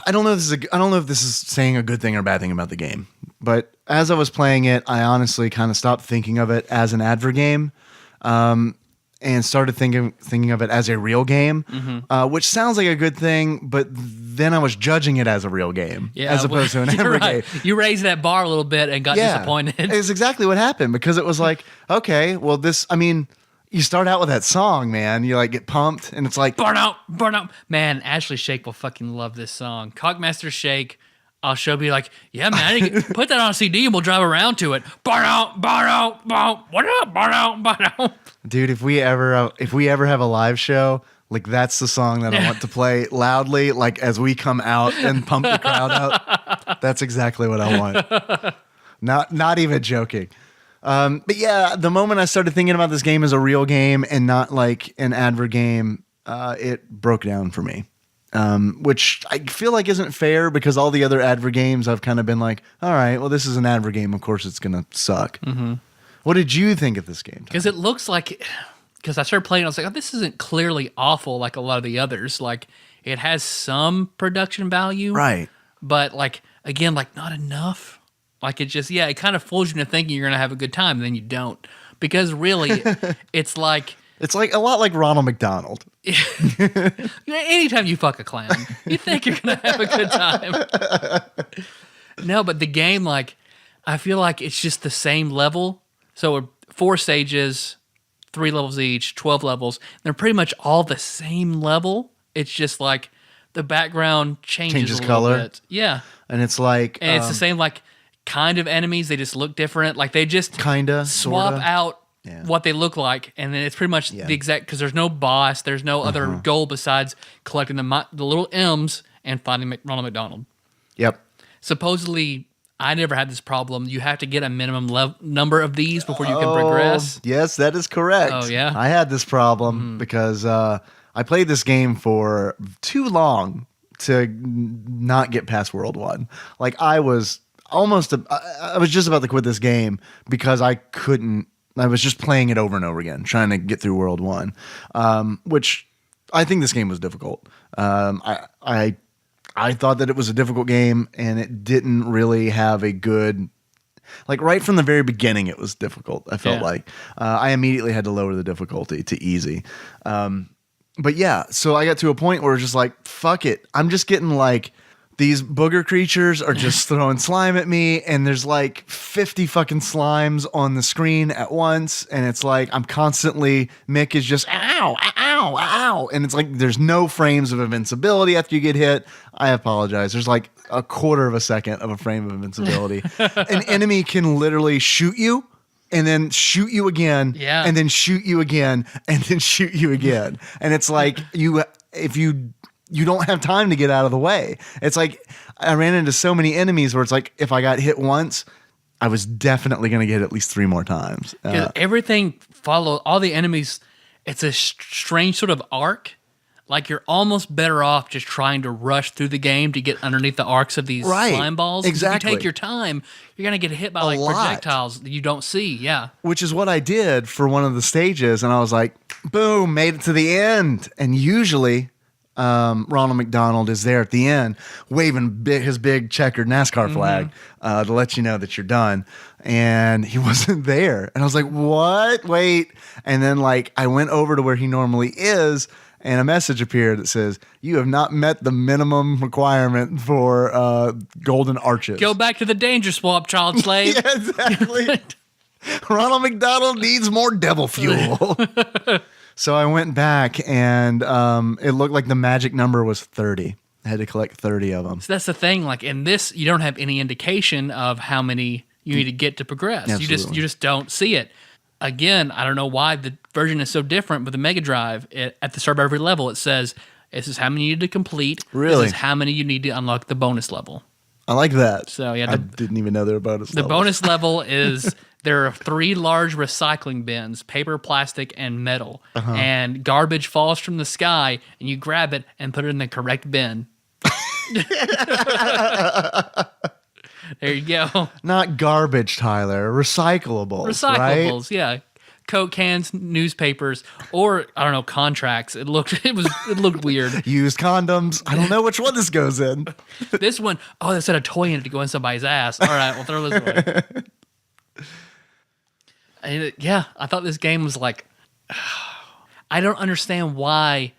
I don't know if this is saying a good thing or a bad thing about the game, but as I was playing it, I honestly kind of stopped thinking of it as an advergame. And started thinking of it as a real game, which sounds like a good thing, but then I was judging it as a real game as opposed to an advergame. Right. You raised that bar a little bit and got disappointed. It's exactly what happened, because it was like, okay, well, you start out with that song, man. You like get pumped, and it's like, burn out. Man, Ashley Shake will fucking love this song. Cockmaster Shake. She'll be like, yeah, man, put that on a CD and we'll drive around to it. Burn out, what up, burn out. Dude, if we ever have a live show, like that's the song that I want to play loudly, like as we come out and pump the crowd up. That's exactly what I want. Not even joking. But yeah, the moment I started thinking about this game as a real game and not like an advert game, it broke down for me. which I feel like isn't fair because all the other adver games I've kind of been like, all right, well, this is an adver game. Of course, it's going to suck. Mm-hmm. What did you think of this game? Because it looks like, because I started playing, I was like, oh, this isn't clearly awful like a lot of the others. Like, it has some production value. Right. But, like, again, like, not enough. Like, it just, it kind of fools you into thinking you're going to have a good time, and then you don't. Because really, it's like... It's like a lot like Ronald McDonald. Anytime you fuck a clown, you think you're going to have a good time. No, but the game, like, I feel like it's just the same level. So 4 stages, 3 levels each, 12 levels. They're pretty much all the same level. It's just like the background changes a little color. bit. Yeah. And it's like... And it's the same, like, kind of enemies. They just look different. Like, they just kinda, swap sorta. out what they look like, and then it's pretty much the exact, because there's no boss, there's no other goal besides collecting the little M's and finding Ronald McDonald. Yep. Supposedly, I never had this problem. You have to get a minimum number of these before you can progress. Yes, that is correct. Oh, yeah? I had this problem because I played this game for too long to not get past World 1. Like, I was just about to quit this game because I was just playing it over and over again, trying to get through World 1, which I think this game was difficult. I thought that it was a difficult game, and it didn't really have a good... Like, right from the very beginning, it was difficult, I felt like. I immediately had to lower the difficulty to easy. But yeah, so I got to a point where it was just like, fuck it. I'm just getting like... These booger creatures are just throwing slime at me, and there's like 50 fucking slimes on the screen at once, and it's like I'm constantly... Mick is just, ow, ow, ow, and it's like there's no frames of invincibility after you get hit. I apologize. There's like a quarter of a second of a frame of invincibility. An enemy can literally shoot you, and then shoot you again, and then shoot you again, and then shoot you again. And it's like, you don't have time to get out of the way. It's like I ran into so many enemies where it's like if I got hit once, I was definitely going to get at least 3 more times. Everything all the enemies, it's a strange sort of arc. Like you're almost better off just trying to rush through the game to get underneath the arcs of these slime balls. Exactly. If you take your time, you're going to get hit by like projectiles that you don't see. Yeah. Which is what I did for one of the stages. And I was like, boom, made it to the end. And usually... Ronald McDonald is there at the end waving his big checkered NASCAR flag to let you know that you're done. And he wasn't there. And I was like, what? Wait. And then like I went over to where he normally is, and a message appeared that says, you have not met the minimum requirement for golden arches. Go back to the danger swamp, child slave. Yeah, exactly. Ronald McDonald needs more devil fuel. So I went back, and it looked like the magic number was 30. I had to collect 30 of them. So that's the thing. Like in this, you don't have any indication of how many you need to get to progress. Absolutely. You just don't see it. Again, I don't know why the version is so different, but the Mega Drive, at the start of every level, it says, this is how many you need to complete. Really? This is how many you need to unlock the bonus level. I like that. So yeah, I didn't even know there were bonus levels. The bonus level is... There are 3 large recycling bins, paper, plastic, and metal. And garbage falls from the sky, and you grab it and put it in the correct bin. There you go. Not garbage, Tyler. Recyclables. Recyclables, right? yeah. Coke cans, newspapers, or I don't know, contracts. It looked weird. Used condoms. I don't know which one this goes in. This one, they said a toy in it to go in somebody's ass. All right, we'll throw this away. And I thought this game was like, I don't understand why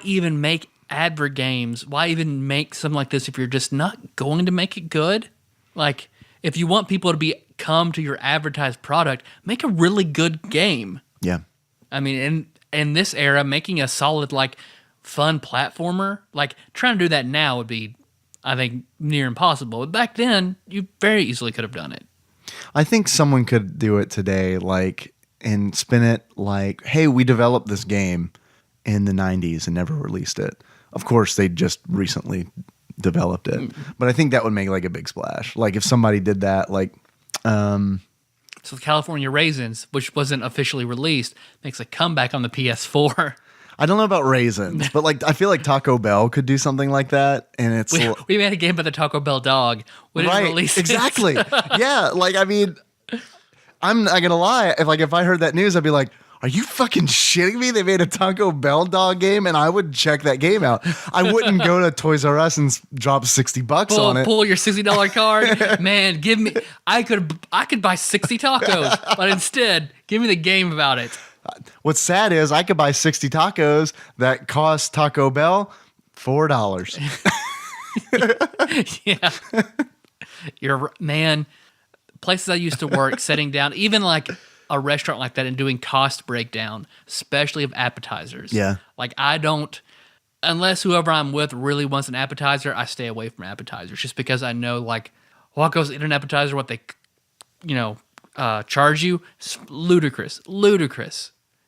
even make advert games? Why even make something like this if you're just not going to make it good? Like, if you want people to come to your advertised product, make a really good game. Yeah. I mean, in this era, making a solid, like, fun platformer, like, trying to do that now would be, I think, near impossible. But back then, you very easily could have done it. I think someone could do it today, like, and spin it like, hey, we developed this game in the 90s and never released it. Of course, they just recently developed it. But I think that would make, like, a big splash. Like, if somebody did that, like... So California Raisins, which wasn't officially released, makes a comeback on the PS4. I don't know about raisins, but like I feel like Taco Bell could do something like that, and it's We made a game about the Taco Bell dog. We didn't release it. Exactly. Yeah, like I mean, I'm not gonna lie. If I heard that news, I'd be like, "Are you fucking shitting me? They made a Taco Bell dog game, and I would check that game out. I wouldn't go to Toys R Us and drop $60 on it. Pull your $60 card, man. Give me. I could buy 60 tacos, but instead, give me the game about it. What's sad is I could buy 60 tacos that cost Taco Bell $4. Yeah, man. Places I used to work, sitting down, even like a restaurant like that, and doing cost breakdown, especially of appetizers. Yeah. Like I don't, unless whoever I'm with really wants an appetizer, I stay away from appetizers just because I know like what goes in an appetizer, what they, charge you, it's ludicrous.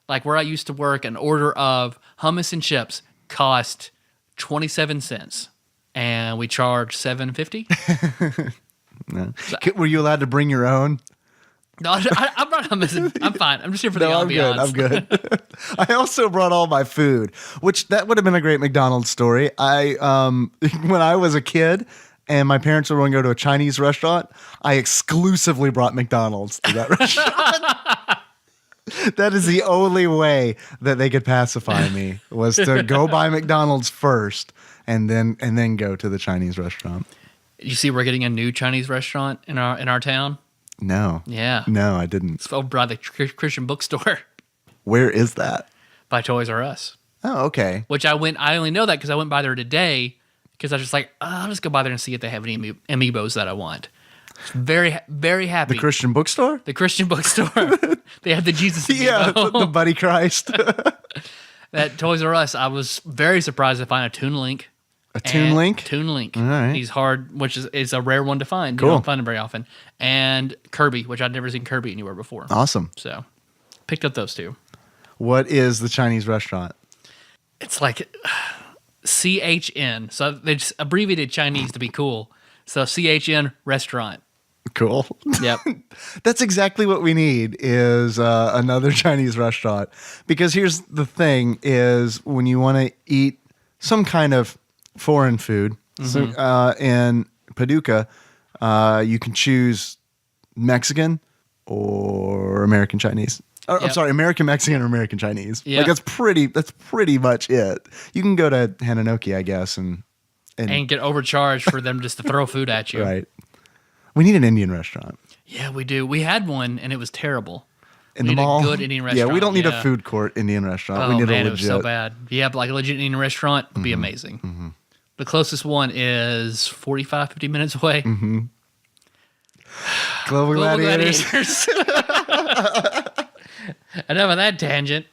Like where I used to work, an order of hummus and chips cost 27 cents, and we charge $7.50. No. Were you allowed to bring your own? No, I'm not hummus. I'm fine. I'm just here for the ambiance. I'm good. I also brought all my food, which that would have been a great McDonald's story. When I was a kid and my parents were going to go to a Chinese restaurant, I exclusively brought McDonald's to that restaurant. That is the only way that they could pacify me, was to go buy McDonald's first and then go to the Chinese restaurant. You see, we're getting a new Chinese restaurant in our town. No. Yeah. No, I didn't. It's over by the Christian bookstore. Where is that? By Toys R Us. Oh, okay. Which I only know that because I went by there today because I was just like, I'll just go by there and see if they have any amiibos that I want. Very, very happy. The Christian bookstore? The Christian bookstore. They have the Jesus amiibo. Yeah, the Buddy Christ. At Toys R Us, I was very surprised to find a Toon Link. Toon Link? Toon Link. All right. He's hard, which is a rare one to find. Cool. You don't find him very often. And Kirby, which I'd never seen Kirby anywhere before. Awesome. So, picked up those two. What is the Chinese restaurant? It's like CHN. So they just abbreviated Chinese to be cool. So CHN restaurant. Cool. Yep. That's exactly what we need, is another Chinese restaurant. Because here's the thing, is when you want to eat some kind of foreign food, in Paducah, you can choose Mexican or American Chinese. I'm sorry, American Mexican or American Chinese. Yep. Like that's pretty much it. You can go to Hananoki, I guess, and get overcharged for them just to throw food at you. Right. We need an Indian restaurant. Yeah, we do. We had one, and it was terrible. In we the need mall? a good Indian restaurant. Yeah, we don't need a food court Indian restaurant. We Oh, need man, a it was legit. so bad. Yeah, but like a legit Indian restaurant would be amazing. Mm-hmm. The closest one is 45, 50 minutes away. Mm-hmm. Global Gladiators. Enough of that tangent.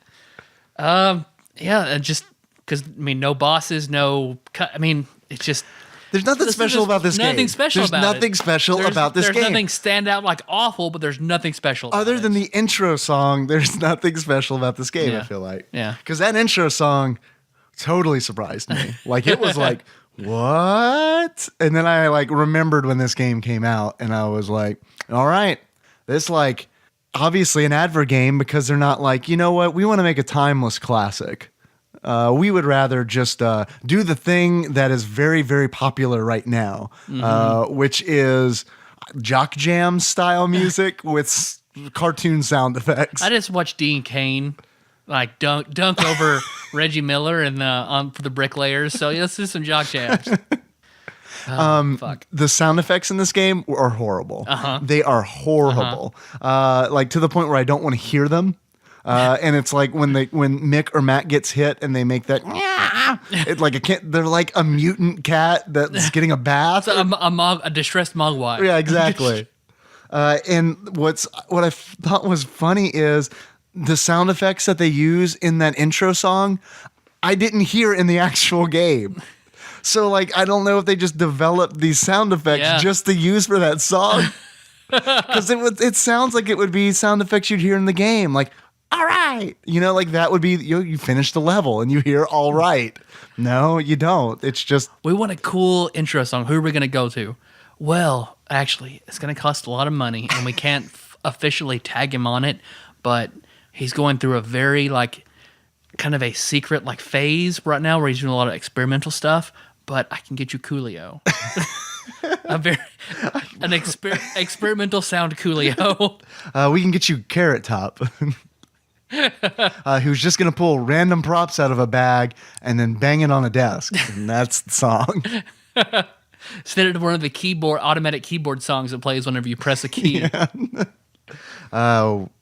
Yeah, just because, no bosses, it's just... There's nothing special about this game. Nothing special about it. There's nothing special about this game. There's nothing stand out like awful, but there's nothing special about Other than it. the intro song, there's nothing special about this game, Yeah. I feel like. Yeah. Because that intro song totally surprised me. Like, it was like, what? And then I, remembered when this game came out, and I was like, all right, this, obviously an advergame, because they're not like, you know what? We want to make a timeless classic. We would rather just do the thing that is very, very popular right now, which is jock jam style music with cartoon sound effects. I just watched Dean Cain dunk over Reggie Miller for the Bricklayers. So let's do some jock jams. Fuck. The sound effects in this game are horrible. They are horrible. To the point where I don't want to hear them. And it's like when Mick or Matt gets hit and they make that, they're like a mutant cat that's getting a bath. A distressed mogwai. Yeah, exactly. And what I thought was funny is the sound effects that they use in that intro song, I didn't hear in the actual game. So I don't know if they just developed these sound effects just to use for that song. Because it sounds like it would be sound effects you'd hear in the game. Like, all right. That would be, you finish the level and you hear all right. No, you don't. It's just. We want a cool intro song. Who are we going to go to? Well, actually, it's going to cost a lot of money and we can't officially tag him on it, but he's going through a very kind of a secret like phase right now where he's doing a lot of experimental stuff. But I can get you Coolio, experimental sound Coolio. We can get you Carrot Top, who's just gonna pull random props out of a bag and then bang it on a desk, and that's the song. Send it to one of the automatic keyboard songs that plays whenever you press a key.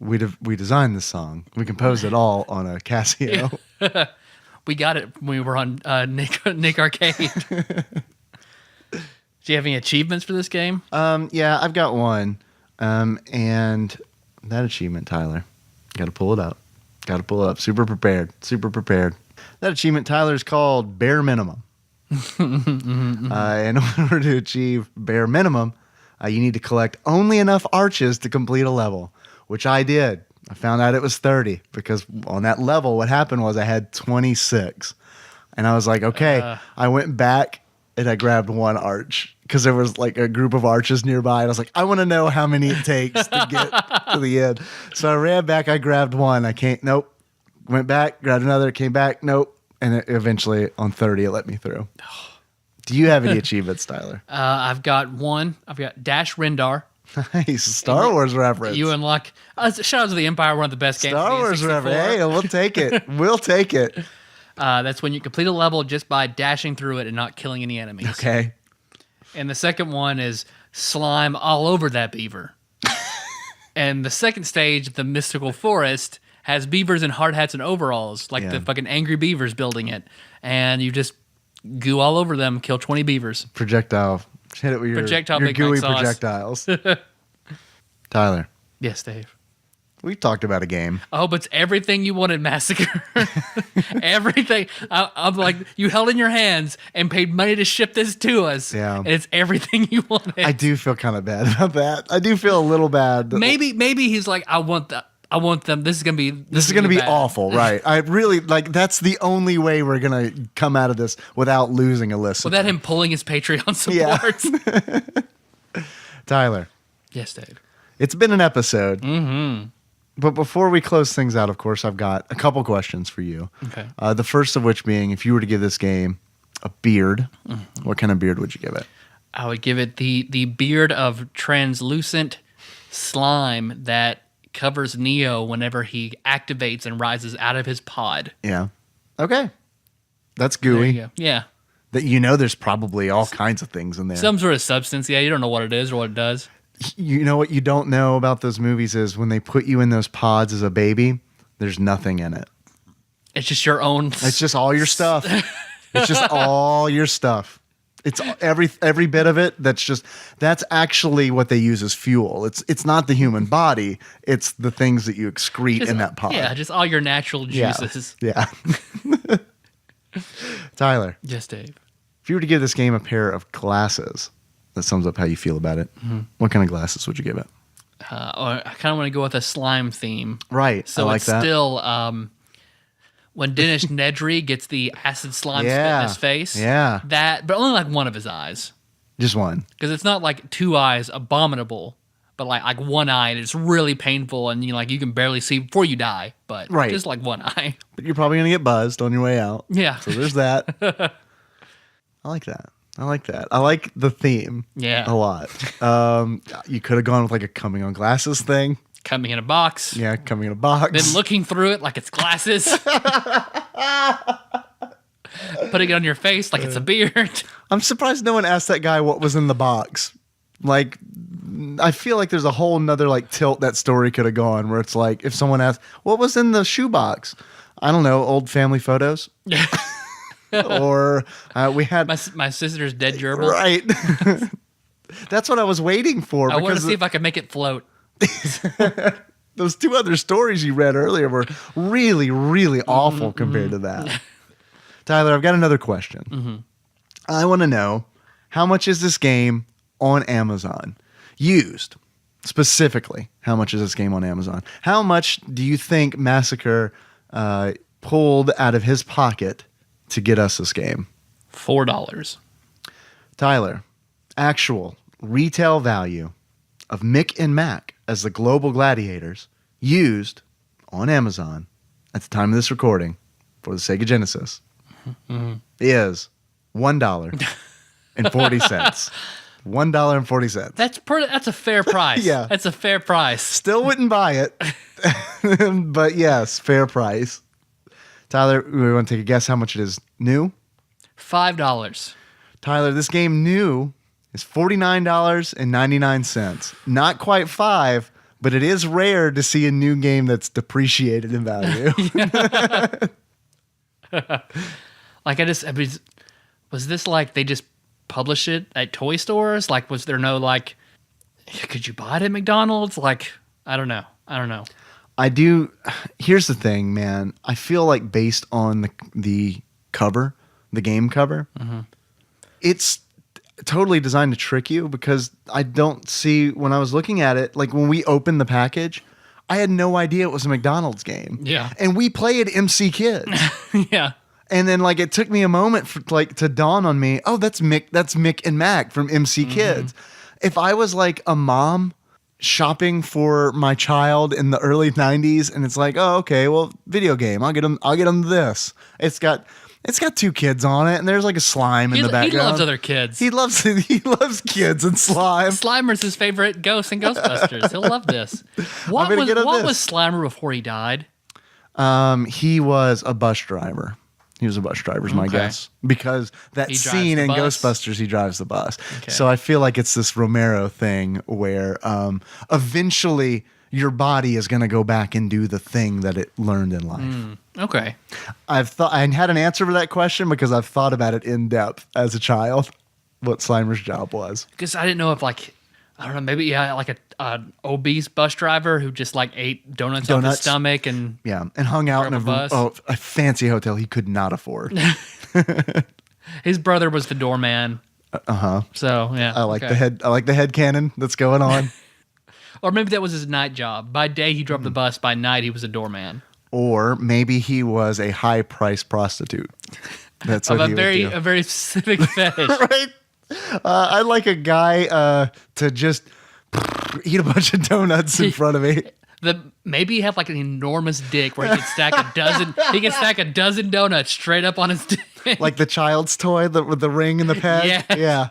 We designed this song. We composed it all on a Casio. Yeah. We got it when we were on Nick Arcade. Do you have any achievements for this game? Yeah, I've got one. And that achievement, Tyler, got to pull it up. Super prepared. That achievement, Tyler, is called Bare Minimum. In order to achieve Bare Minimum, you need to collect only enough arches to complete a level, which I did. I found out it was 30 because on that level, what happened was I had 26. And I was like, okay. I went back and I grabbed one arch because there was like a group of arches nearby. And I was like, I want to know how many it takes to get to the end. So I ran back. I grabbed one. Nope. Went back, grabbed another, came back. Nope. And eventually on 30, it let me through. Do you have any achievements, Tyler? I've got one. I've got Dash Rendar. Nice. Star Wars reference. You unlock. Shadows of the Empire, one of the best games. Star Wars reference. Hey, we'll take it. We'll take it. That's when you complete a level just by dashing through it and not killing any enemies. Okay. And the second one is slime all over that beaver. And the second stage, the Mystical Forest, has beavers in hard hats and overalls, like the fucking angry beavers building it. And you just goo all over them, kill 20 beavers. Projectile. Hit it with your gooey projectiles. Tyler. Yes, Dave. We talked about a game. I hope it's everything you wanted, Massacir. Everything. I'm like, you held in your hands and paid money to ship this to us. Yeah. And it's everything you wanted. I do feel kind of bad about that. I do feel a little bad. Maybe he's like, I want them. This is gonna be awful, right? I really like. That's the only way we're gonna come out of this without losing a listener. Without him pulling his Patreon support. Yeah. Tyler. Yes, Dave. It's been an episode. Mm-hmm. But before we close things out, of course, I've got a couple questions for you. Okay. The first of which being, if you were to give this game a beard, what kind of beard would you give it? I would give it the beard of translucent slime that covers Neo whenever he activates and rises out of his pod. Yeah. Okay. That's gooey. There you go. Yeah. That there's probably all kinds of things in there. Some sort of substance. Yeah, you don't know what it is or what it does. You know what you don't know about those movies is when they put you in those pods as a baby, there's nothing in it. It's just your own. It's just all your stuff. It's just all your stuff. It's every bit of it. That's actually what they use as fuel. It's not the human body. It's the things that you excrete in that pod. Yeah, just all your natural juices. Yeah. Tyler. Yes, Dave. If you were to give this game a pair of glasses, that sums up how you feel about it. Mm-hmm. What kind of glasses would you give it? I kind of want to go with a slime theme. Right. So I like it's that. Still when Dennis Nedry gets the acid slime spit in his face. Yeah. But only like one of his eyes. Just one. Because it's not like two eyes abominable, but like one eye and it's really painful and you can barely see before you die. But just like one eye. But you're probably gonna get buzzed on your way out. Yeah. So there's that. I like that. I like the theme. Yeah. A lot. You could have gone with like a coming on glasses thing. Coming in a box. Yeah, coming in a box. Then looking through it like it's glasses. Putting it on your face like it's a beard. I'm surprised no one asked that guy what was in the box. Like, I feel like there's a whole nother like tilt that story could have gone where it's like if someone asked, what was in the shoebox? I don't know, old family photos. Or we had my sister's dead gerbil. Right. That's what I was waiting for. I want to see if I can make it float. Those two other stories you read earlier were really, really awful compared to that. Tyler, I've got another question. Mm-hmm. I want to know, how much is this game on Amazon? Used. Specifically, how much is this game on Amazon? How much do you think Massacir pulled out of his pocket to get us this game? $4. Tyler, actual retail value of Mick and Mack as the Global Gladiators used on Amazon at the time of this recording for the Sega Genesis is $1.40. $1.40. That's a fair price. Yeah. That's a fair price. Still wouldn't buy it, but yes, fair price. Tyler, we want to take a guess how much it is new? $5. Tyler, this game new is $49.99. Not quite $5, but it is rare to see a new game that's depreciated in value. Like I mean, was this like they just publish it at toy stores? Like, was there no like, could you buy it at McDonald's? Like, I don't know. I do. Here's the thing, man. I feel like based on the cover, the game cover, it's totally designed to trick you because I don't see when I was looking at it, like when we opened the package, I had no idea it was a McDonald's game. Yeah. And we played MC Kids. Yeah. And then like it took me a moment for like to dawn on me, oh, that's Mick and Mack from MC Kids. If I was like a mom shopping for my child in the early 90s and it's like, oh, okay, well, video game, I'll get them this. It's got two kids on it and there's like a slime in the background. He loves other kids. He loves kids and slime. Slimer's his favorite ghost in Ghostbusters. He'll love this. What was Slimer before he died? He was a bus driver. He was a bus driver, is my guess. Because that scene in Ghostbusters, he drives the bus. Okay. So I feel like it's this Romero thing where eventually your body is going to go back and do the thing that it learned in life. Okay. I had an answer for that question because I've thought about it in depth as a child, what Slimer's job was. Because I didn't know if like, I don't know, maybe like an obese bus driver who just like ate donuts off his stomach and hung out in a fancy hotel he could not afford. His brother was the doorman. So yeah, I like the head cannon that's going on. Or maybe that was his night job. By day he drove the bus. By night he was a doorman. Or maybe he was a high-priced prostitute. That's what he would do. A very specific fetish, right? I'd like a guy to just eat a bunch of donuts in front of me. Maybe he have like an enormous dick where he can stack a dozen. He can stack a dozen donuts straight up on his dick, like the child's toy with the ring and the peg. Yeah.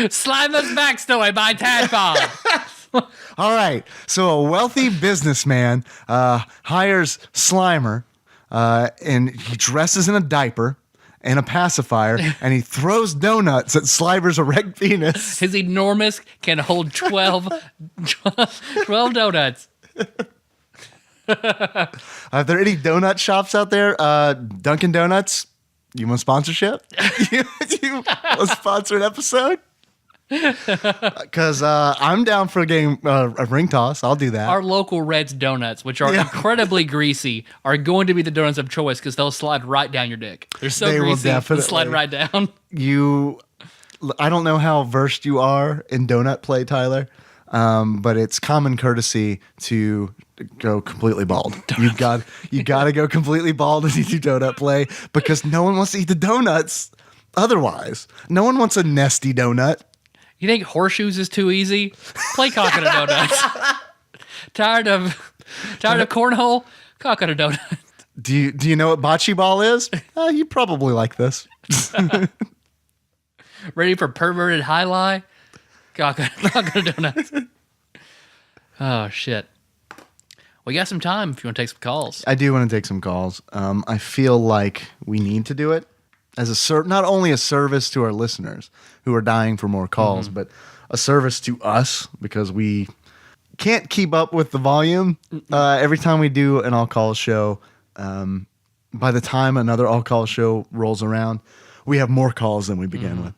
Slimer's backstory by TADPOG. All right, so a wealthy businessman hires Slimer, and he dresses in a diaper and a pacifier, and he throws donuts at Slimer's erect penis. His enormous can hold 12 donuts. Are there any donut shops out there? Dunkin' Donuts, you want sponsorship? you want to sponsor an episode? Because I'm down for a ring toss. I'll do that. Our local Red's Donuts, which are incredibly greasy, are going to be the donuts of choice because they'll slide right down your dick. They're so greasy, they'll slide right down. I don't know how versed you are in donut play, Tyler, but it's common courtesy to go completely bald. You got to go completely bald as you do donut play because no one wants to eat the donuts otherwise. No one wants a nesty donut. You think horseshoes is too easy? Play coconut donuts. Tired of cornhole? Coconut donut. Do you know what bocce ball is? You probably like this. Ready for perverted high lie? Coconut donuts. Oh shit. We got some time if you want to take some calls. I do want to take some calls. I feel like we need to do it as not only a service to our listeners who are dying for more calls, but a service to us because we can't keep up with the volume. Every time we do an all-call show, by the time another all-call show rolls around, we have more calls than we began with.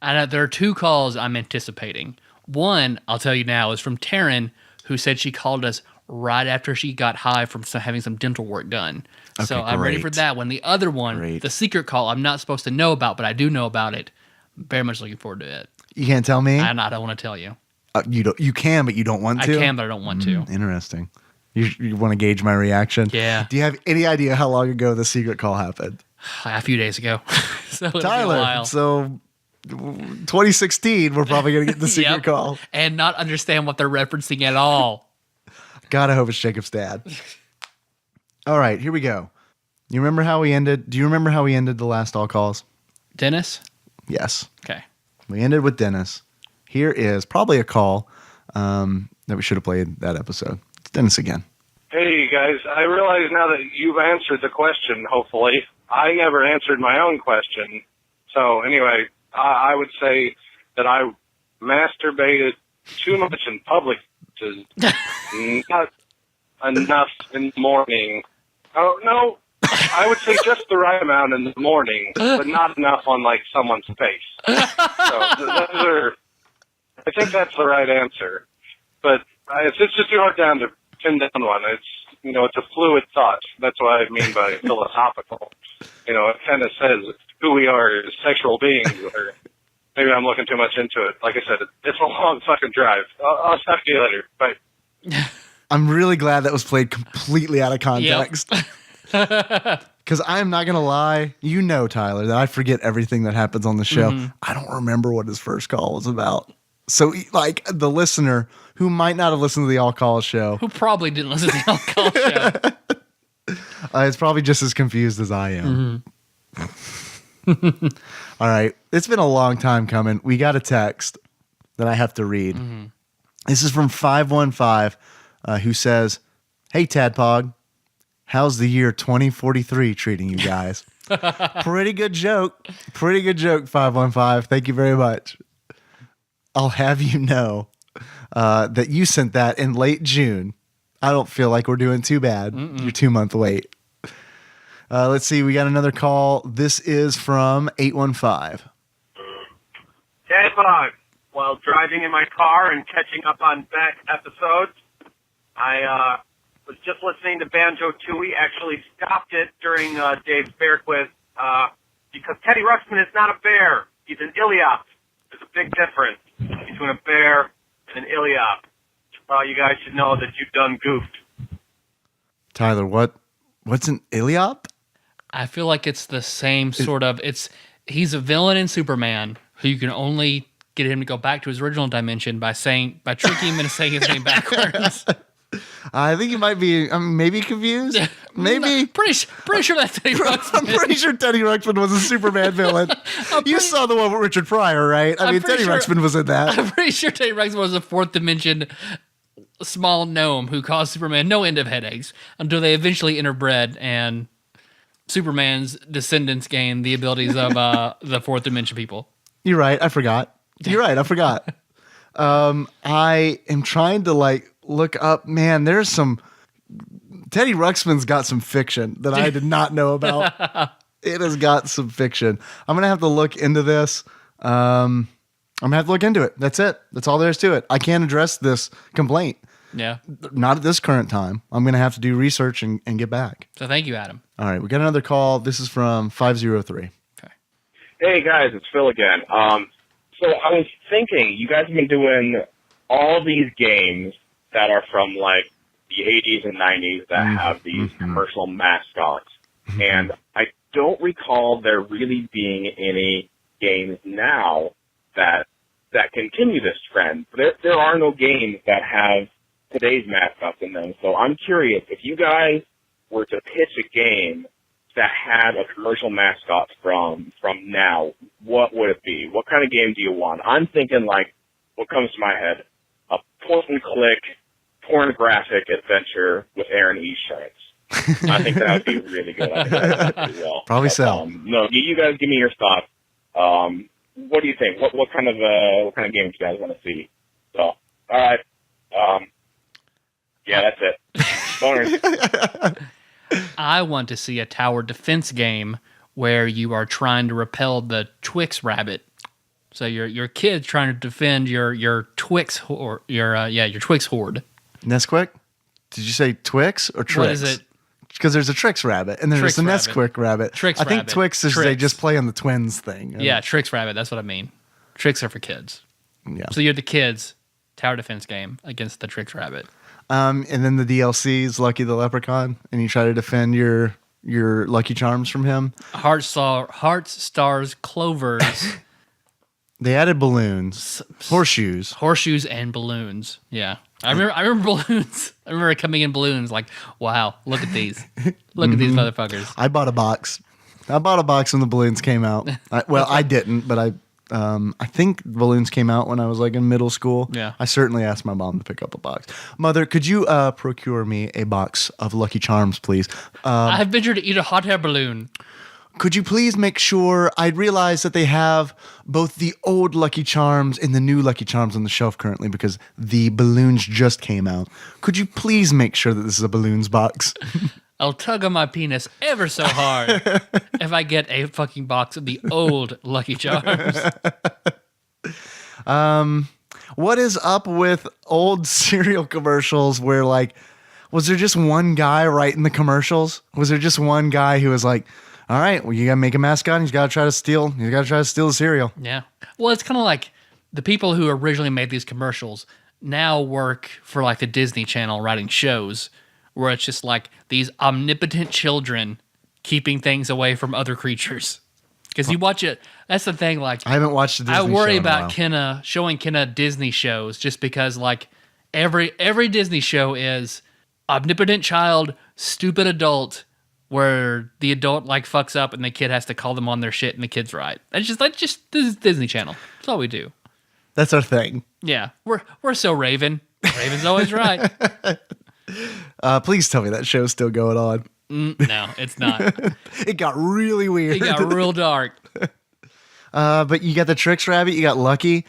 And there are two calls I'm anticipating. One, I'll tell you now, is from Taryn, who said she called us right after she got high from having some dental work done. Okay, so I'm ready for that one. The other one, the secret call, I'm not supposed to know about, but I do know about it. Very much looking forward to it. You can't tell me? I don't want to tell you. You can, but you don't want to? I can, but I don't want to. Interesting. You want to gauge my reaction? Yeah. Do you have any idea how long ago the secret call happened? A few days ago. So Tyler, so 2016, we're probably going to get the secret call. And not understand what they're referencing at all. God, I hope it's Jacob's dad. All right, here we go. You remember how we ended? Do you remember how we ended the last all calls? Dennis? Yes. Okay. We ended with Dennis. Here is probably a call that we should have played that episode. It's Dennis again. Hey, guys. I realize now that you've answered the question, hopefully. I never answered my own question. So, anyway, I would say that I masturbated too much in public, which is not enough in the morning. Oh, no. I would say just the right amount in the morning, but not enough on, like, someone's face. So, I think that's the right answer. But it's just too hard to pin down one. It's a fluid thought. That's what I mean by philosophical. It kind of says who we are as sexual beings. Or maybe I'm looking too much into it. Like I said, it's a long fucking drive. I'll talk to you later. Bye. I'm really glad that was played completely out of context. Because I am not going to lie. You know, Tyler, that I forget everything that happens on the show. Mm-hmm. I don't remember what his first call was about. So, like, the listener who might not have listened to the All Call show. Who probably didn't listen to the All Call show. Is probably just as confused as I am. Mm-hmm. All right. It's been a long time coming. We got a text that I have to read. Mm-hmm. This is from 515, who says, "Hey, Tadpog, how's the year 2043 treating you guys?" Pretty good joke. Pretty good joke, 515. Thank you very much. I'll have you know that you sent that in late June. I don't feel like we're doing too bad. You're 2 month late. Let's see. We got another call. This is from 815. Tadpog, while driving in my car and catching up on back episodes, I was just listening to Banjo-Tooie. Actually stopped it during Dave's bear quiz because Teddy Ruxpin is not a bear. He's an Iliop. There's a big difference between a bear and an Iliop. You guys should know that you've done goofed. Tyler, what's an Iliop? I feel like it's the same sort of. He's a villain in Superman who you can only get him to go back to his original dimension by tricking him into saying his name backwards. I think you might be maybe confused. Maybe. Pretty sure that's Teddy Ruxpin. I'm pretty sure Teddy Ruxpin was a Superman villain. You saw the one with Richard Pryor, right? I mean, Teddy Ruxpin was in that. I'm pretty sure Teddy Ruxpin was a fourth dimension small gnome who caused Superman no end of headaches until they eventually interbred and Superman's descendants gained the abilities of the fourth dimension people. You're right. I forgot. I am trying to look up. Man, there's some. Teddy Ruxpin's got some fiction that I did not know about. It has got some fiction. I'm gonna have to look into this. I'm gonna have to look into it. That's it. That's all there is to it. I can't address this complaint. Yeah. Not at this current time. I'm gonna have to do research and get back. So thank you, Adam. All right, we got another call. This is from 503. Okay. Hey guys, it's Phil again. So I was thinking, you guys have been doing all these games that are from like the 80s and 90s that have these commercial mascots, and I don't recall there really being any games now that continue this trend. There are no games that have today's mascots in them. So I'm curious, if you guys were to pitch a game that had a commercial mascot from now, what would it be? What kind of game do you want? I'm thinking what comes to my head, a point-and-click pornographic adventure with Aaron Eastsharks. I think that would be really good. I think that would do well. Probably so. No, you guys give me your thoughts. What do you think? What kind of game do you guys want to see? So, all right. Yeah, that's it. Boners. I want to see a tower defense game where you are trying to repel the Twix rabbit. So your kid's trying to defend your Twix horde, your Twix horde. Nesquik? Did you say Twix or Trix? What is it? Because there's a Trix rabbit and there's a Nesquik rabbit. Trix I think rabbit. Twix is they just play on the twins thing. Yeah, Trix rabbit. That's what I mean. Tricks are for kids. Yeah. So you're the kids tower defense game against the Trix rabbit. And then the DLC's Lucky the Leprechaun, and you try to defend your Lucky Charms from him. Hearts, stars, clovers. They added balloons, horseshoes, and balloons. Yeah. I remember balloons. I remember coming in balloons like, wow, look at these. Look at these motherfuckers. I bought a box. when the balloons came out. I didn't, but I think balloons came out when I was like in middle school. Yeah. I certainly asked my mom to pick up a box. Mother, could you procure me a box of Lucky Charms, please? I've ventured to eat a hot air balloon. Could you please make sure I realize that they have both the old Lucky Charms and the new Lucky Charms on the shelf currently because the balloons just came out. Could you please make sure that this is a balloons box? I'll tug on my penis ever so hard if I get a fucking box of the old Lucky Charms. What is up with old cereal commercials where like, was there just one guy writing the commercials? Was there just one guy who was like, all right, well, you got to make a mascot and you got to try to steal the cereal. Yeah. Well, it's kind of like the people who originally made these commercials now work for like the Disney Channel writing shows where it's just like these omnipotent children keeping things away from other creatures. Because you watch it, that's the thing. Like I haven't watched a Disney show I worry in a about while. showing Kenna Disney shows just because like every Disney show is omnipotent child, stupid adult, where the adult like fucks up and the kid has to call them on their shit and the kid's right. That's just this is Disney Channel. That's all we do. That's our thing. Yeah, we're so Raven. Raven's always right. Please tell me that show's still going on. No, it's not. It got really weird. It got real dark. But you got the Tricks Rabbit, you got Lucky,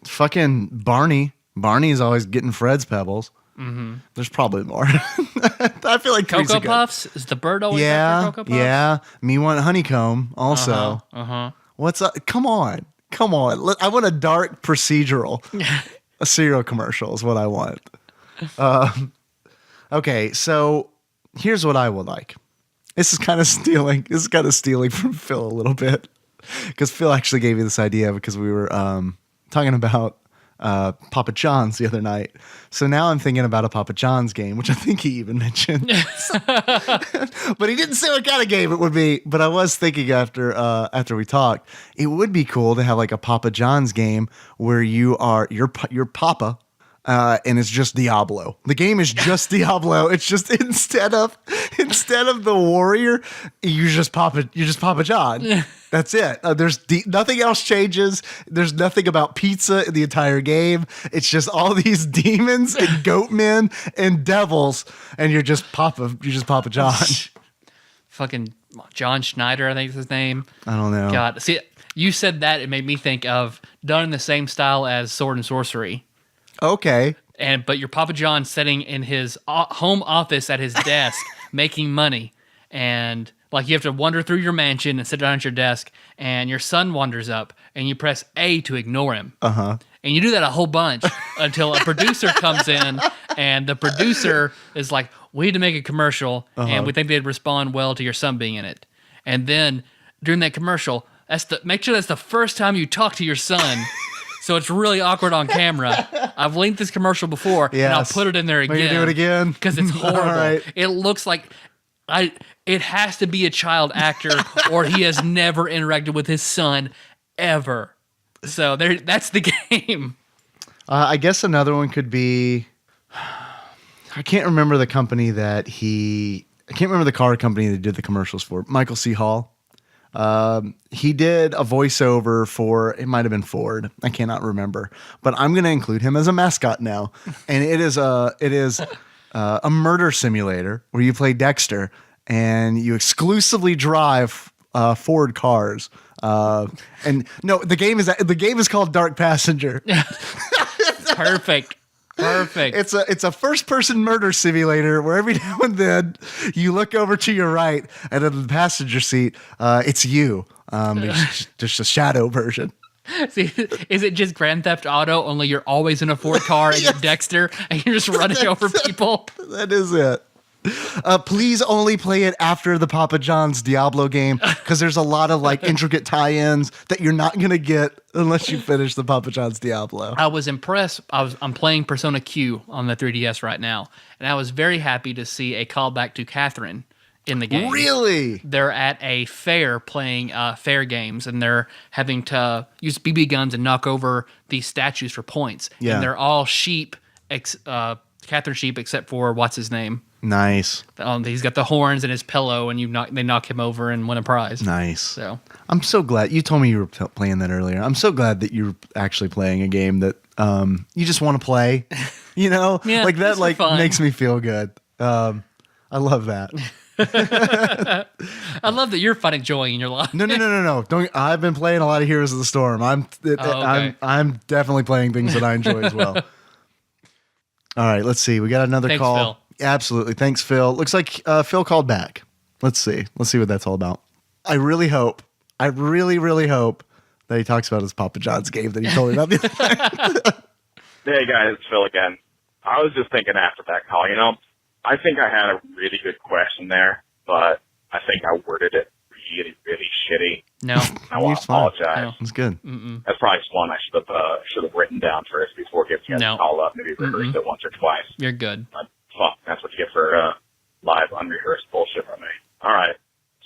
fucking Barney. Barney is always getting Fred's Pebbles. Mm-hmm. There's probably more. I feel like Cocoa Puffs? Is the bird always after Cocoa Puffs? Yeah. Me want honeycomb also. Uh-huh. What's up? Come on. I want a dark procedural. A cereal commercial is what I want. Okay, so here's what I would like. This is kind of stealing from Phil a little bit. Because Phil actually gave me this idea because we were talking about Papa John's the other night. So now I'm thinking about a Papa John's game, which I think he even mentioned. But he didn't say what kind of game it would be. But I was thinking after we talked, it would be cool to have like a Papa John's game where you're Papa. And it's just Diablo. The game is just Diablo. It's just instead of the warrior, you just Papa John. That's it. There's nothing else changes. There's nothing about pizza in the entire game. It's just all these demons and goat men and devils, and you're just Papa John. Fucking John Schneider, I think is his name. I don't know. God, see, you said that, it made me think of done in the same style as Sword and Sorcery. Okay. But you're Papa John sitting in his home office at his desk making money, and like you have to wander through your mansion and sit down at your desk, and your son wanders up, and you press A to ignore him. And you do that a whole bunch until a producer comes in, and the producer is like, "We need to make a commercial, and we think they'd respond well to your son being in it." And then during that commercial, make sure that's the first time you talk to your son. So it's really awkward on camera. I've linked this commercial before, and I'll put it in there again. Will you do it again? Because it's horrible. All right. It looks like it has to be a child actor, or he has never interacted with his son ever. So that's the game. I guess another one could be. I can't remember the company I can't remember the car company that did the commercials for Michael C. Hall. He did a voiceover for, it might have been Ford. I cannot remember, but I'm going to include him as a mascot now. And it is a murder simulator where you play Dexter and you exclusively drive, Ford cars. And no, the game is called Dark Passenger. Perfect. It's a first person murder simulator where every now and then you look over to your right and in the passenger seat, it's you. It's just a shadow version. See, is it just Grand Theft Auto, only you're always in a Ford car and you're Dexter and you're just running over people? That is it. Please only play it after the Papa John's Diablo game because there's a lot of like intricate tie-ins that you're not going to get unless you finish the Papa John's Diablo. I was impressed. I'm playing Persona Q on the 3DS right now, and I was very happy to see a callback to Catherine in the game. Really? They're at a fair playing fair games, and they're having to use BB guns and knock over these statues for points. Yeah. And they're all sheep Catherine Sheep, except for what's his name. Nice. He's got the horns and his pillow, and they knock him over and win a prize. Nice. So I'm so glad you told me you were playing that earlier. I'm so glad that you're actually playing a game that you just want to play. You know, Yeah, like that, it's like fun. makes me feel good. I love that. I love that you're finding joy in your life. No. Don't. I've been playing a lot of Heroes of the Storm. Okay. I'm definitely playing things that I enjoy as well. All right, let's see. We got another Thanks, call. Phil. Absolutely. Thanks, Phil. Looks like Phil called back. Let's see. Let's see what that's all about. I really hope that he talks about his Papa John's game that he told me about the other day. Hey guys, it's Phil again. I was just thinking after that call, I think I had a really good question there, but I think I worded it really, really shitty. No. I want to It's fine. apologize. No. It's good. That's probably just one I should have written down first before giving you guys No. a call up. Maybe rehearse it once or twice. You're good. But fuck, that's what you get for live unrehearsed bullshit from me. All right,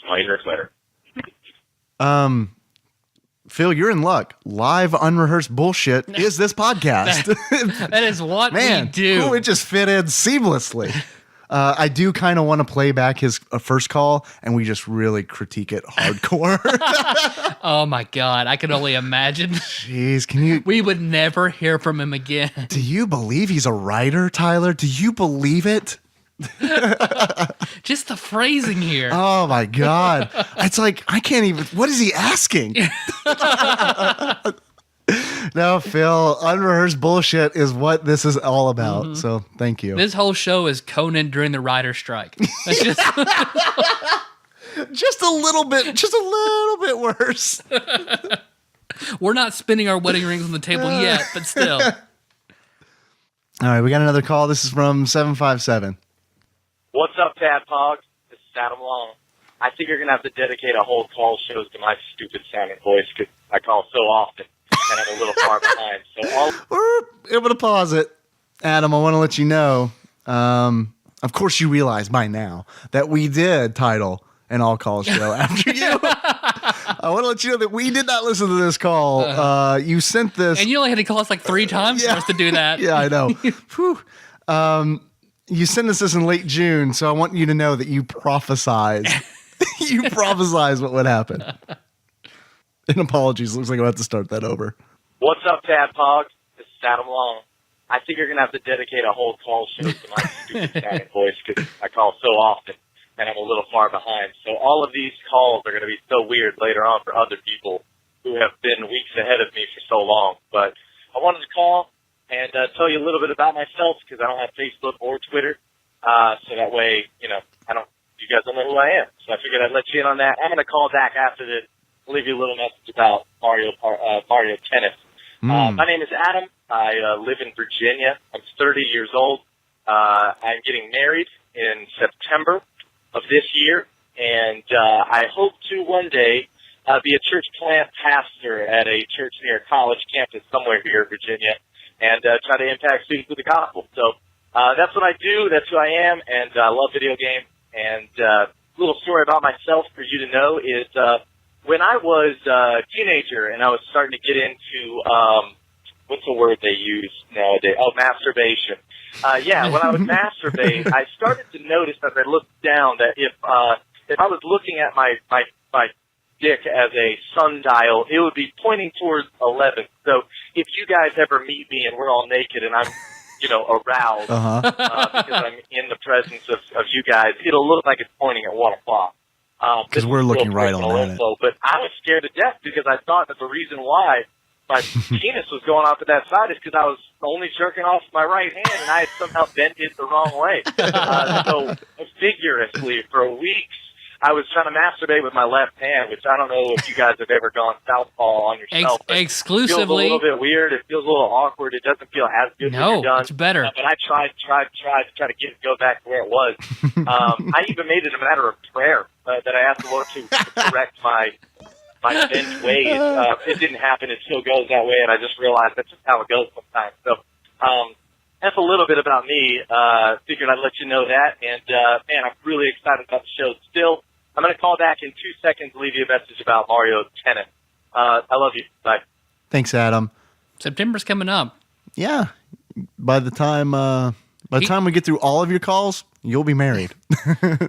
smell you later. Phil, you're in luck. Live unrehearsed bullshit is this podcast. That is what Man, we do. ooh, it just fit in seamlessly. I do kind of want to play back his first call, and we just really critique it hardcore. Oh my God, I can only imagine. Jeez, can you? We would never hear from him again. Do you believe he's a writer, Tyler? Do you believe it? Just the phrasing here. Oh my God. It's like, I can't even, what is he asking? No, Phil, unrehearsed bullshit is what this is all about. So thank you. This whole show is Conan during the writer's strike. That's just Just a little bit worse. we're not spinning our wedding rings on the table yet, but still. All right, we got another call. This is from 757. What's up, TADPOG? This is Adam Long. I think you're going to have to dedicate a whole call show to my stupid sounding voice because I call so often and I'm a little far behind. So We're able to pause it. Adam, I want to let you know, of course you realize by now that we did title an all-call show after you. I want to let you know that we did not listen to this call. You sent this. And you only had to call us like 3 times for us to do that. Yeah, I know. Whew. You sent us this in late June, so I want you to know that you prophesized. You prophesized what would happen. And apologies. Looks like I'm going to have to start that over. what's up, TADPOG? This is Adam Long. I think you're going to have to dedicate a whole call show to my stupid sounding voice because I call so often and I'm a little far behind. So all of these calls are going to be so weird later on for other people who have been weeks ahead of me for so long. But I wanted to call and tell you a little bit about myself because I don't have Facebook or Twitter. So that way, you guys don't know who I am. So I figured I'd let you in on that. I'm going to call back after this. I'll leave you a little message about Mario Tennis. My name is Adam. I live in Virginia. I'm 30 years old. I'm getting married in September of this year, and I hope to one day be a church plant pastor at a church near a college campus somewhere here in Virginia and try to impact students with the gospel. So that's what I do. That's who I am, and I love video games. And a little story about myself for you to know is when I was a teenager and I was starting to get into what's the word they use nowadays? Oh, masturbation. When I would masturbate, I started to notice as I looked down that if I was looking at my dick as a sundial, it would be pointing towards 11. So if you guys ever meet me and we're all naked and I'm, aroused because I'm in the presence of you guys, it'll look like it's pointing at 1 o'clock. Because we're looking right on that. But I was scared to death because I thought that the reason why my penis was going off to that side is because I was only jerking off my right hand and I had somehow bent it the wrong way. So vigorously for weeks, I was trying to masturbate with my left hand, which I don't know if you guys have ever gone southpaw on yourself. Exclusively. It feels a little bit weird. It feels a little awkward. It doesn't feel as good when you're done. It's better. But I tried to try to get it go back to where it was. I even made it a matter of prayer that I asked the Lord to correct my bent ways. It didn't happen. It still goes that way, and I just realized that's just how it goes sometimes. So that's a little bit about me. Figured I'd let you know that. And, man, I'm really excited about the show still. I'm going to call back in 2 seconds, leave you a message about Mario Tennis. I love you. Bye. Thanks, Adam. September's coming up. Yeah. by the time we get through all of your calls, you'll be married.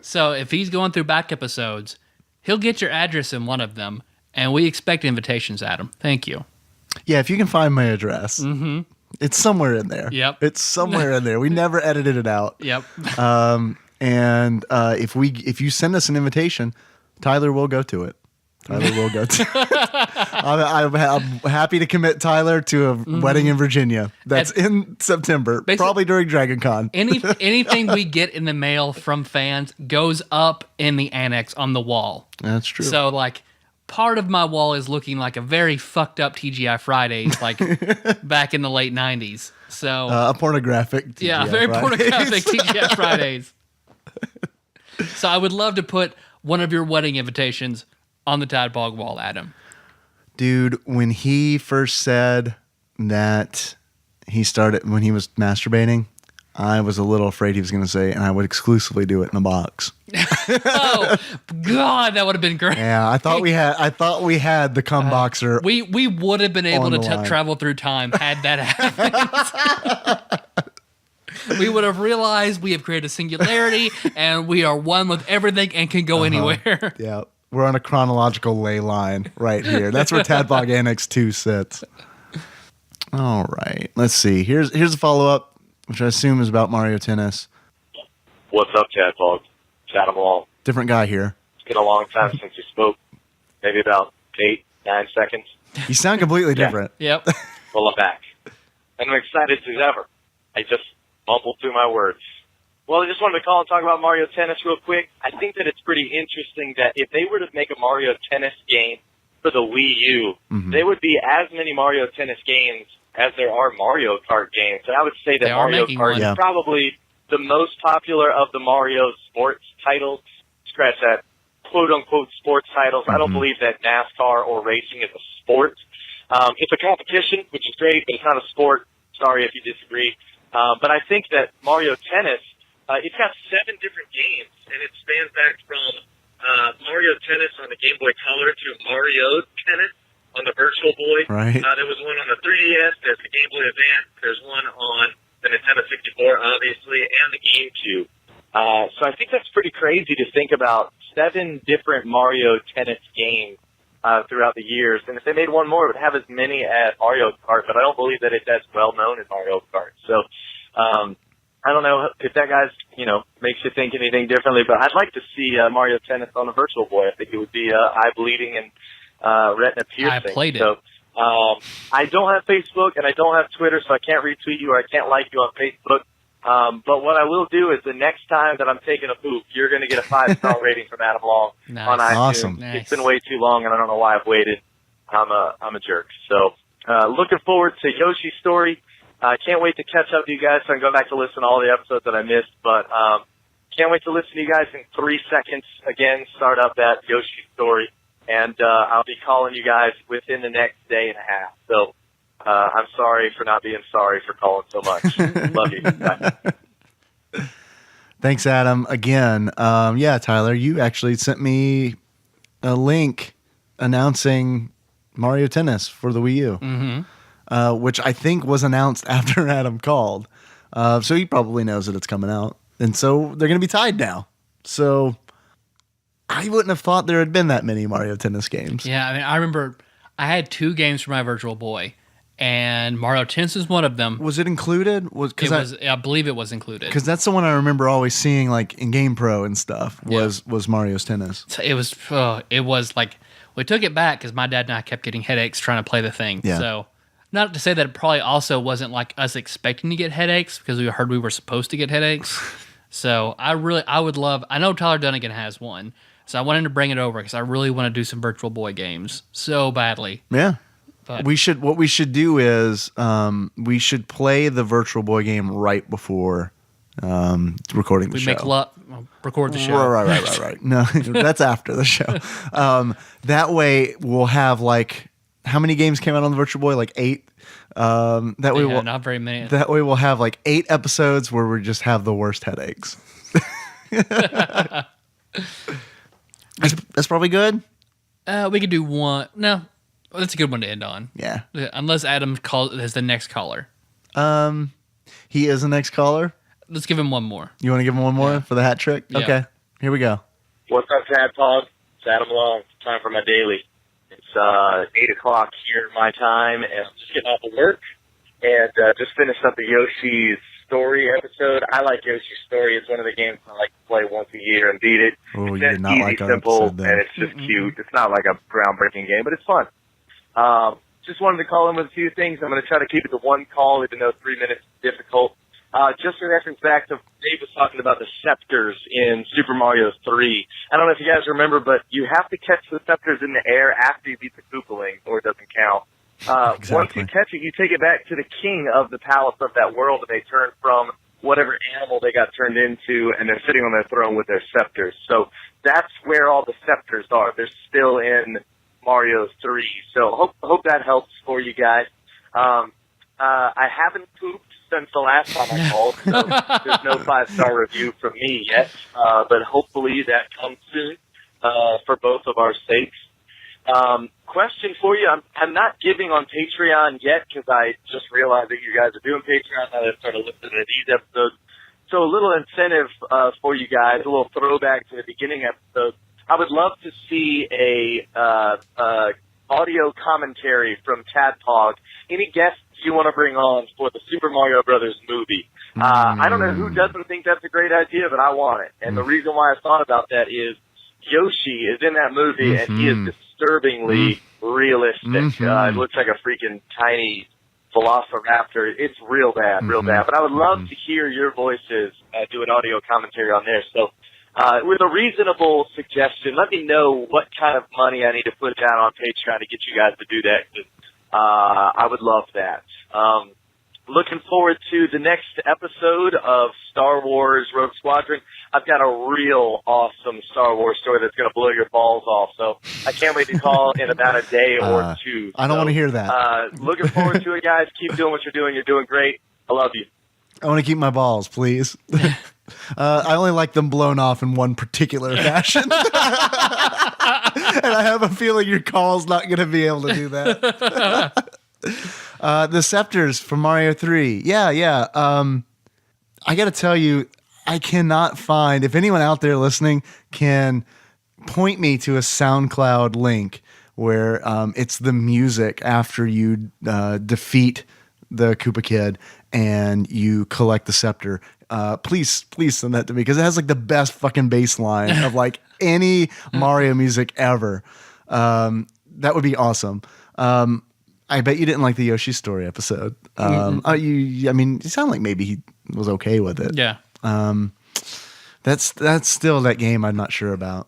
So if he's going through back episodes, he'll get your address in one of them, and we expect invitations, Adam. Thank you. Yeah, if you can find my address. Mm-hmm. It's somewhere in there. Yep. It's somewhere in there. We never edited it out. Yep. And if you send us an invitation, Tyler will go to it. Tyler will go to I'm happy to commit Tyler to a wedding in Virginia. That's in September, probably during Dragon Con. Anything we get in the mail from fans goes up in the annex on the wall. That's true. So, like, part of my wall is looking like a very fucked up TGI Fridays, like back in the late 90s. So a pornographic TGI yeah, very Fridays. pornographic TGI Fridays. So I would love to put one of your wedding invitations on the TADPOG wall, Adam. Dude, when he first said that when he was masturbating, I was a little afraid he was going to say, and I would exclusively do it in a box. Oh God, that would have been great. Yeah, I thought we had the cum boxer. We would have been able to line. travel through time had that happened. We would have realized we have created a singularity and we are one with everything and can go anywhere. Yeah, we're on a chronological ley line right here. That's where TADPOG Annex 2 sits. All right, let's see. Here's a follow-up, which I assume is about Mario Tennis. What's up, TADPOG? It's Adam Long. Different guy here. It's been a long time since you spoke. Maybe about 8-9 seconds. You sound completely different. Yep. Well, I'm back. And I'm excited as ever. I just mumbled through my words. Well, I just wanted to call and talk about Mario Tennis real quick. I think that it's pretty interesting that if they were to make a Mario Tennis game for the Wii U, there would be as many Mario Tennis games as there are Mario Kart games. And I would say that Mario Kart is probably the most popular of the Mario sports titles. Scratch that quote-unquote sports titles. I don't believe that NASCAR or racing is a sport. It's a competition, which is great, but it's not a sport. Sorry if you disagree. But I think that Mario Tennis, it's got 7 different games, and it spans back from Mario Tennis on the Game Boy Color to Mario Tennis on the Virtual Boy. Right. There was one on the 3DS, there's the Game Boy Advance, there's one on the Nintendo 64, obviously, and the GameCube. So I think that's pretty crazy to think about 7 different Mario Tennis games throughout the years. And if they made one more, it would have as many as Mario Kart, but I don't believe that it's as well known as Mario Kart. So I don't know if that guy's, makes you think anything differently, but I'd like to see Mario Tennis on a Virtual Boy. I think it would be eye-bleeding and retina piercing. I played it. So, I don't have Facebook and I don't have Twitter, so I can't retweet you or I can't like you on Facebook. But what I will do is the next time that I'm taking a poop, you're going to get a 5-star rating from Adam Long on iTunes. Awesome. Nice. It's been way too long, and I don't know why I've waited. I'm a jerk. So looking forward to Yoshi's story. Can't wait to catch up with you guys so I can go back to listen to all the episodes that I missed. But can't wait to listen to you guys in 3 seconds. Again, start up that Yoshi story. And I'll be calling you guys within the next day and a half. So I'm sorry for not being sorry for calling so much. Love you. Bye. Thanks, Adam. Again, Tyler, you actually sent me a link announcing Mario Tennis for the Wii U, which I think was announced after Adam called. So he probably knows that it's coming out. And so they're going to be tied now. So I wouldn't have thought there had been that many Mario Tennis games. Yeah, I mean, I remember I had 2 games for my Virtual Boy, and Mario Tennis is one of them. Was it included? I believe it was included. Because that's the one I remember always seeing, like in Game Pro and stuff. Was Mario's Tennis. So it was like we took it back because my dad and I kept getting headaches trying to play the thing. Yeah. So not to say that it probably also wasn't like us expecting to get headaches because we heard we were supposed to get headaches. So I would love. I know Tyler Dunnigan has one. So I wanted to bring it over because I really want to do some Virtual Boy games so badly. Yeah. But What we should do is we should play the Virtual Boy game right before recording the show. Record the show. Right. No, that's after the show. That way we'll have how many games came out on the Virtual Boy? Like 8. Not very many. That way we'll have 8 episodes where we just have the worst headaches. That's probably good. We could do one. No, that's a good one to end on. Yeah. Unless Adam has the next caller. He is the next caller. Let's give him one more. You want to give him one more for the hat trick? Yeah. Okay, here we go. What's up, TADPOG? It's Adam Long. Time for my daily. It's 8 o'clock here my time, and I'm just getting off of work, and just finished up the Yoshi's Story episode. I like Yoshi's Story. It's one of the games I like to play once a year and beat it. Oh, it's you did not easy, like our simple, episode then. and it's just cute. It's not like a groundbreaking game, but it's fun. Just wanted to call in with a few things. I'm going to try to keep it to one call, even though 3 minutes is difficult. Just in reference back to Dave was talking about the scepters in Super Mario 3. I don't know if you guys remember, but you have to catch the scepters in the air after you beat the Koopaling, or it doesn't count. Exactly. Once you catch it, you take it back to the king of the palace of that world, and they turn from whatever animal they got turned into, and they're sitting on their throne with their scepters. So that's where all the scepters are. They're still in Mario 3. So hope that helps for you guys. I haven't pooped since the last time I called, so there's no 5-star review from me yet, but hopefully that comes soon for both of our sakes. Question for you. I'm not giving on Patreon yet because I just realized that you guys are doing Patreon now that I started listening to these episodes. So a little incentive for you guys, a little throwback to the beginning episode. I would love to see a audio commentary from TADPOG. Any guests you want to bring on for the Super Mario Brothers movie? I don't know who doesn't think that's a great idea, but I want it. And the reason why I thought about that is Yoshi is in that movie, and he is disturbingly realistic. It looks like a freaking tiny velociraptor. It's real bad, real bad. But I would love to hear your voices do an audio commentary on there. So with a reasonable suggestion, let me know what kind of money I need to put down on Patreon to get you guys to do that. 'Cause, I would love that. Looking forward to the next episode of Star Wars Rogue Squadron. I've got a real awesome Star Wars story that's going to blow your balls off. So I can't wait to call in about a day or two. I don't want to hear that. Looking forward to it, guys. Keep doing what you're doing. You're doing great. I love you. I want to keep my balls, please. I only like them blown off in one particular fashion. And I have a feeling your call's not going to be able to do that. The scepters from Mario 3. Yeah. I got to tell you, I cannot find, if anyone out there listening can point me to a SoundCloud link where it's the music after you defeat the Koopa Kid and you collect the scepter. Please send that to me because it has like the best fucking bass line of like any Mario music ever. That would be awesome. I bet you didn't like the Yoshi Story episode. You sound like maybe he was okay with it. Yeah. That's still that game I'm not sure about.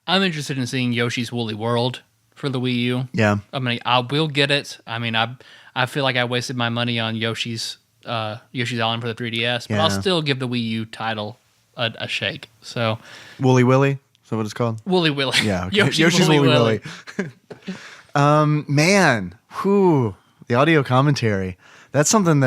I'm interested in seeing Yoshi's Woolly World for the Wii U. Yeah. I mean, I will get it. I mean, I feel like I wasted my money on Yoshi's Island for the 3DS, but I'll still give the Wii U title a shake. So, Woolly Willy? Is that what it's called? Woolly Willy. Yeah. Okay. Yoshi's Woolly Willy. Man, the audio commentary. That's something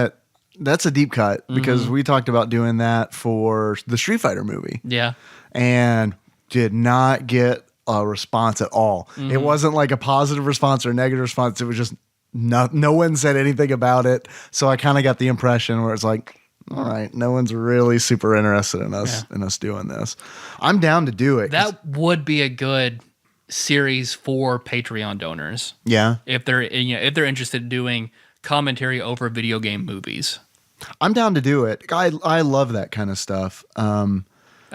that's a deep cut because we talked about doing that for the Street Fighter movie. Yeah. And did not get a response at all. It wasn't like a positive response or a negative response. It was just no one said anything about it. So I kind of got the impression where it's like, all right, no one's really super interested in us doing this. I'm down to do it. That would be a good series for Patreon donors. Yeah. If they're interested in doing commentary over video game movies. I'm down to do it. I love that kind of stuff.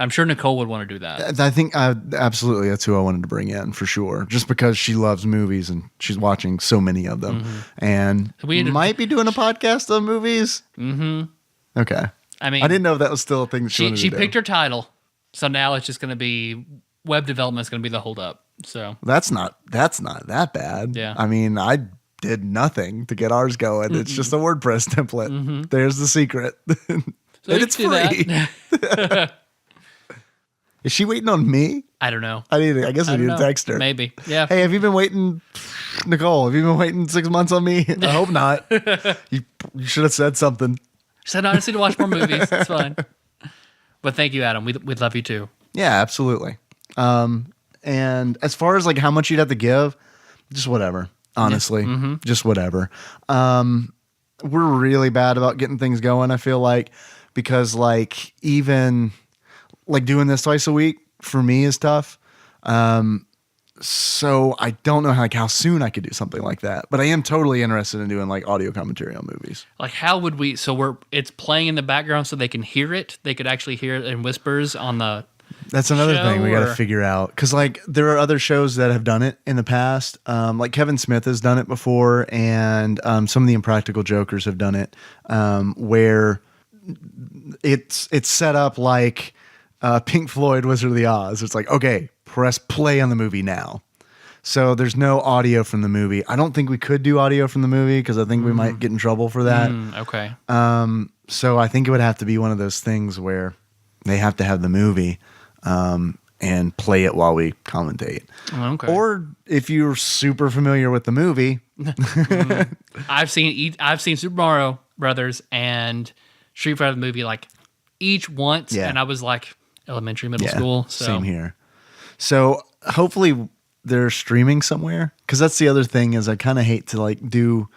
I'm sure Nicole would want to do that. I think absolutely that's who I wanted to bring in for sure. Just because she loves movies and she's watching so many of them. And we might be doing a podcast on movies. Okay. I mean, I didn't know if that was still a thing that she picked her title. So now it's just going to be web development is going to be the holdup. So that's not that bad. Yeah. I mean, I did nothing to get ours going. It's just a WordPress template. There's the secret. And it's free. Is she waiting on me? I don't know. I guess I need to text her. Maybe. Yeah. Hey, have you been waiting, Nicole? Have you been waiting 6 months on me? I hope not. You should have said something. She said, no, I just need to watch more movies. It's fine. But thank you, Adam. We'd love you too. Yeah, absolutely. And as far as like how much you'd have to give, just whatever. Honestly, just whatever. we're really bad about getting things going, I feel like, because like even like doing this twice a week for me is tough. So I don't know how soon I could do something like that, but I am totally interested in doing like audio commentary on movies. Like how would we? So it's playing in the background so they can hear it. They could actually hear it in whispers on the. That's another show, thing we got to or- figure out, because like there are other shows that have done it in the past. Like Kevin Smith has done it before, and some of the Impractical Jokers have done it, where it's set up like Pink Floyd Wizard of the Oz. It's like, okay, press play on the movie now. So there's no audio from the movie. I don't think we could do audio from the movie because I think we might get in trouble for that. Okay. So I think it would have to be one of those things where they have to have the movie and play it while we commentate. Okay. Or if you're super familiar with the movie, I've seen Super Mario Brothers and Street Fighter the movie like each once, Yeah. and I was like elementary, middle school. So. Same here. So hopefully they're streaming somewhere, because that's the other thing is I kind of hate to like do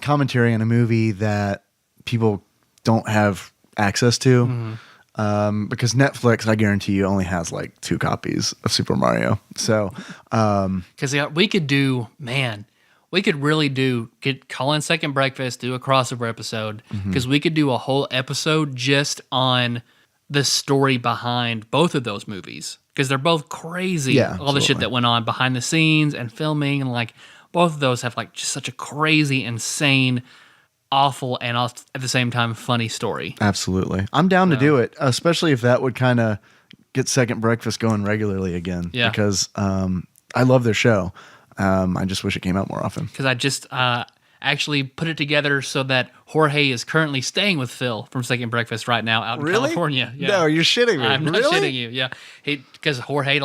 commentary on a movie that people don't have access to. Because Netflix, I guarantee you, only has like 2 copies of Super Mario. So, Because we could really call in Second Breakfast, do a crossover episode, because we could do a whole episode just on the story behind both of those movies, because they're both crazy. Yeah, all the shit absolutely. that went on behind the scenes and filming, and like both of those have like just such a crazy, insane, awful, and at the same time funny story. absolutely. I'm down to do it, especially if that would kind of get Second Breakfast going regularly again. Yeah. Because I love their show. I just wish it came out more often. Because I just actually put it together so that Jorge is currently staying with Phil from Second Breakfast right now out in California. Yeah. No, you're shitting me. I'm not Really? shitting you. Yeah, because Jorge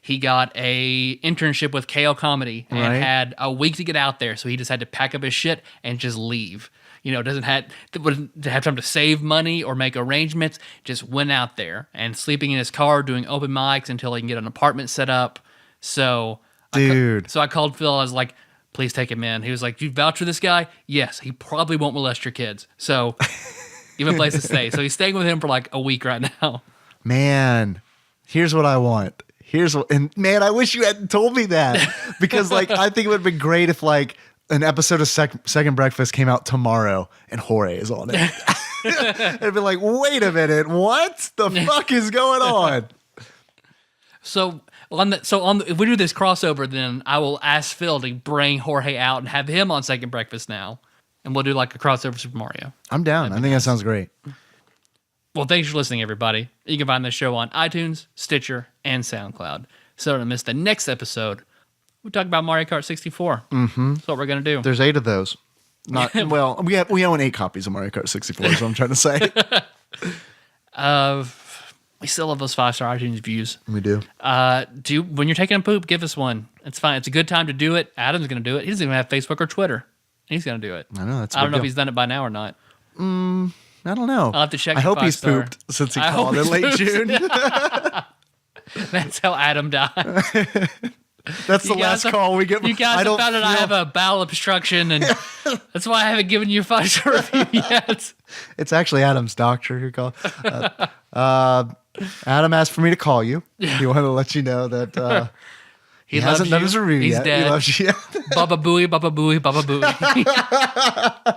he got a internship with KO Comedy and Right. had a week to get out there, so he just had to pack up his shit and just leave. Wouldn't have time to save money or make arrangements. Just went out there and sleeping in his car, doing open mics until he can get an apartment set up. So, Dude. so I called Phil. I was like, "Please take him in." He was like, "You vouch for this guy?" Yes, he probably won't molest your kids. So, give him a place to stay. So he's staying with him for like a week right now. Man, here's what I want. And man, I wish you hadn't told me that, because like I think it would have been great if like an episode of Second Breakfast came out tomorrow and Jorge is on it. It'd be like, wait a minute, what the fuck is going on? So if we do this crossover, then I will ask Phil to bring Jorge out and have him on Second Breakfast now, and we'll do like a crossover Super Mario. I'm down. I think that sounds great. Well, thanks for listening, everybody. You can find this show on iTunes, Stitcher, and SoundCloud. So don't miss the next episode. We talk about Mario Kart 64. Mm-hmm. That's what we're gonna do. There's 8 of those. Not well. We own 8 copies of Mario Kart 64. Is what I'm trying to say. We still have those 5-star iTunes views. We do. When you're taking a poop, give us one. It's fine. It's a good time to do it. Adam's gonna do it. He doesn't even have Facebook or Twitter. He's gonna do it. I know. That's. I don't know if he's done it by now or not. I don't know. I'll have to check. I the hope he's 5-star. pooped since he I called hope in late he's June. That's how Adam died. That's the You last guys- call we get. You guys have found out I have a bowel obstruction, and that's why I haven't given you a 5-star review yet. It's actually Adam's doctor who called. Adam asked for me to call you. He wanted to let you know that he hasn't done his review He's yet. dead. He loves you. Baba booey, baba booey, baba booey.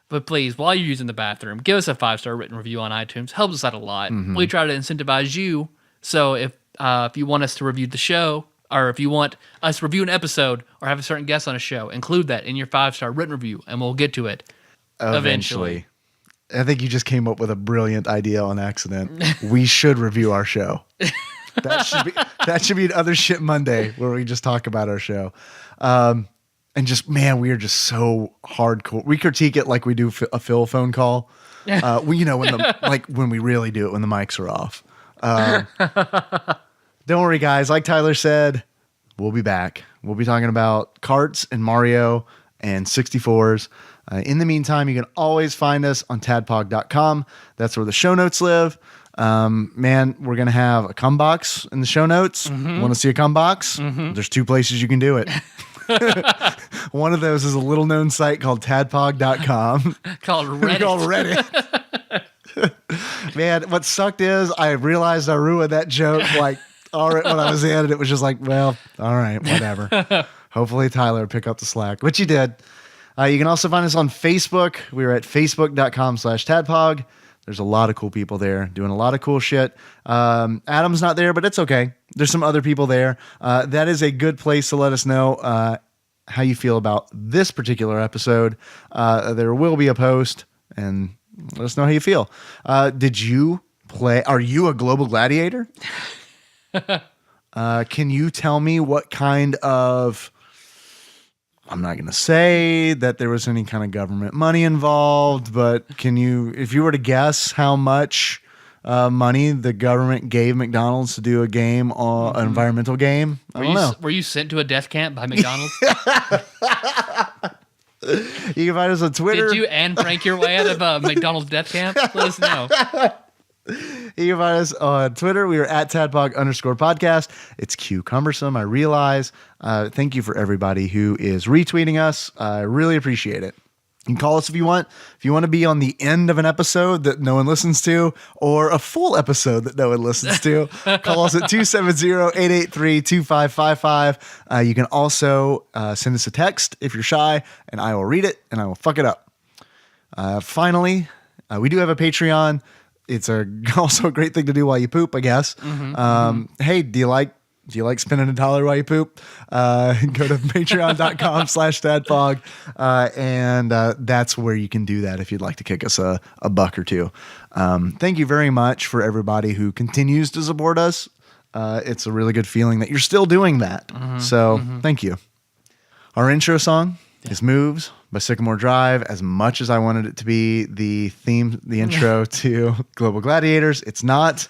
But please, while you're using the bathroom, give us a 5-star written review on iTunes. Helps us out a lot. We try to incentivize you. So if you want us to review the show, or if you want us to review an episode or have a certain guest on a show, include that in your 5-star written review, and we'll get to it eventually. I think you just came up with a brilliant idea on accident. We should review our show. That should be Other Shit Monday, where we just talk about our show. And just, man, we are just so hardcore. We critique it like we do a Phil phone call. When we really do it when the mics are off. Don't worry, guys. Like Tyler said, we'll be back. We'll be talking about karts and Mario and 64s. In the meantime, you can always find us on TADPOG.com. That's where the show notes live. Man, we're going to have a cum box in the show notes. Want to see a cum box? There's 2 places you can do it. One of those is a little known site called TADPOG.com. Called Reddit. Called Reddit. Man, what sucked is I realized I ruined that joke like all right when I was in, and it was just like, well, all right, whatever. Hopefully Tyler will pick up the slack, which he did. You can also find us on Facebook. We're at facebook.com/TADPOG. There's a lot of cool people there doing a lot of cool shit. Adam's not there, but it's okay. There's some other people there. That is a good place to let us know how you feel about this particular episode. There will be a post, and let us know how you feel. Did you play? Are you a Global Gladiator? Can you tell me what kind of... I'm not going to say that there was any kind of government money involved, but can you, if you were to guess how much money the government gave McDonald's to do a game, an environmental game? I don't know. Were you sent to a death camp by McDonald's? You can find us on Twitter. Did you Anne Frank your way out of a McDonald's death camp? Let us know. You can find us on Twitter. We are at @TADPOG_podcast. It's cumbersome, I realize. Thank you for everybody who is retweeting us. I really appreciate it. You can call us if you want. If you want to be on the end of an episode that no one listens to, or a full episode that no one listens to, call us at 270-883-2555. You can also send us a text if you're shy, and I will read it, and I will fuck it up. Finally, we do have a Patreon. It's also a great thing to do while you poop, I guess. Hey, do you like spending $1 while you poop? Go to patreon.com/TADPOG. And that's where you can do that if you'd like to kick us a buck or two. Thank you very much for everybody who continues to support us. It's a really good feeling that you're still doing that. Thank you. Our intro song is Moves by Sycamore Drive. As much as I wanted it to be the intro to Global Gladiators, it's not.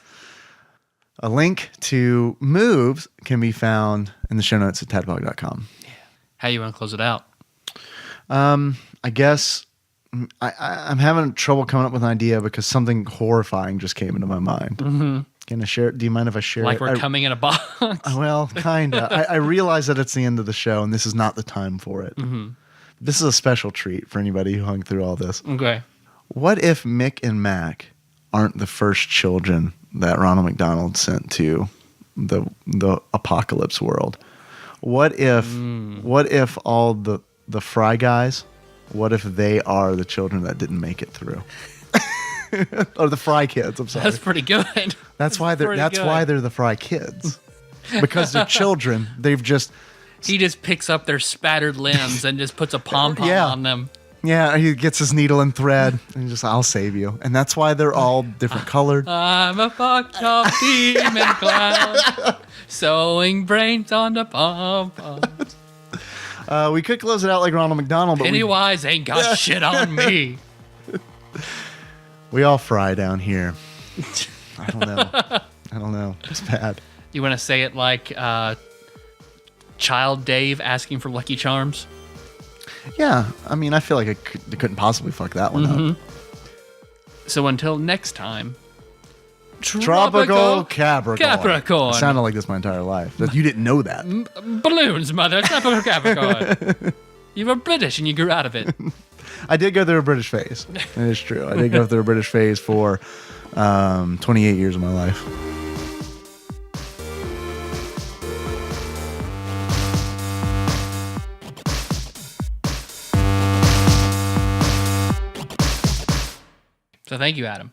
A link to Moves can be found in the show notes at tadpog.com. Yeah. How you want to close it out? I guess I'm having trouble coming up with an idea because something horrifying just came into my mind. Can I share it? Do you mind if I share like it? We're coming in a box? Well, kind of. I realize that it's the end of the show and this is not the time for it. This is a special treat for anybody who hung through all this. Okay. What if Mick and Mack aren't the first children that Ronald McDonald sent to the apocalypse world? What if all the Fry guys, what if they are the children that didn't make it through? Or the Fry kids, I'm sorry. That's pretty good. That's why they're the Fry kids. Because they're children. He just picks up their spattered limbs and just puts a pom-pom on them. Yeah, he gets his needle and thread and just, I'll save you. And that's why they're all different colored. I'm a fucked up demon clown, sewing brains on the pom-poms. We could close it out like Ronald McDonald, but Pennywise ain't got shit on me. We all fry down here. I don't know. It's bad. You want to say it like Child Dave asking for Lucky Charms? Yeah, I mean, I feel like I couldn't possibly fuck that one up. So until next time, Tropical Capricorn. It sounded like this my entire life. You didn't know that. Balloons, mother. Tropical Capricorn. You were British and you grew out of it. I did go through a British phase. It is true. I did go through a British phase for 28 years of my life. So thank you, Adam.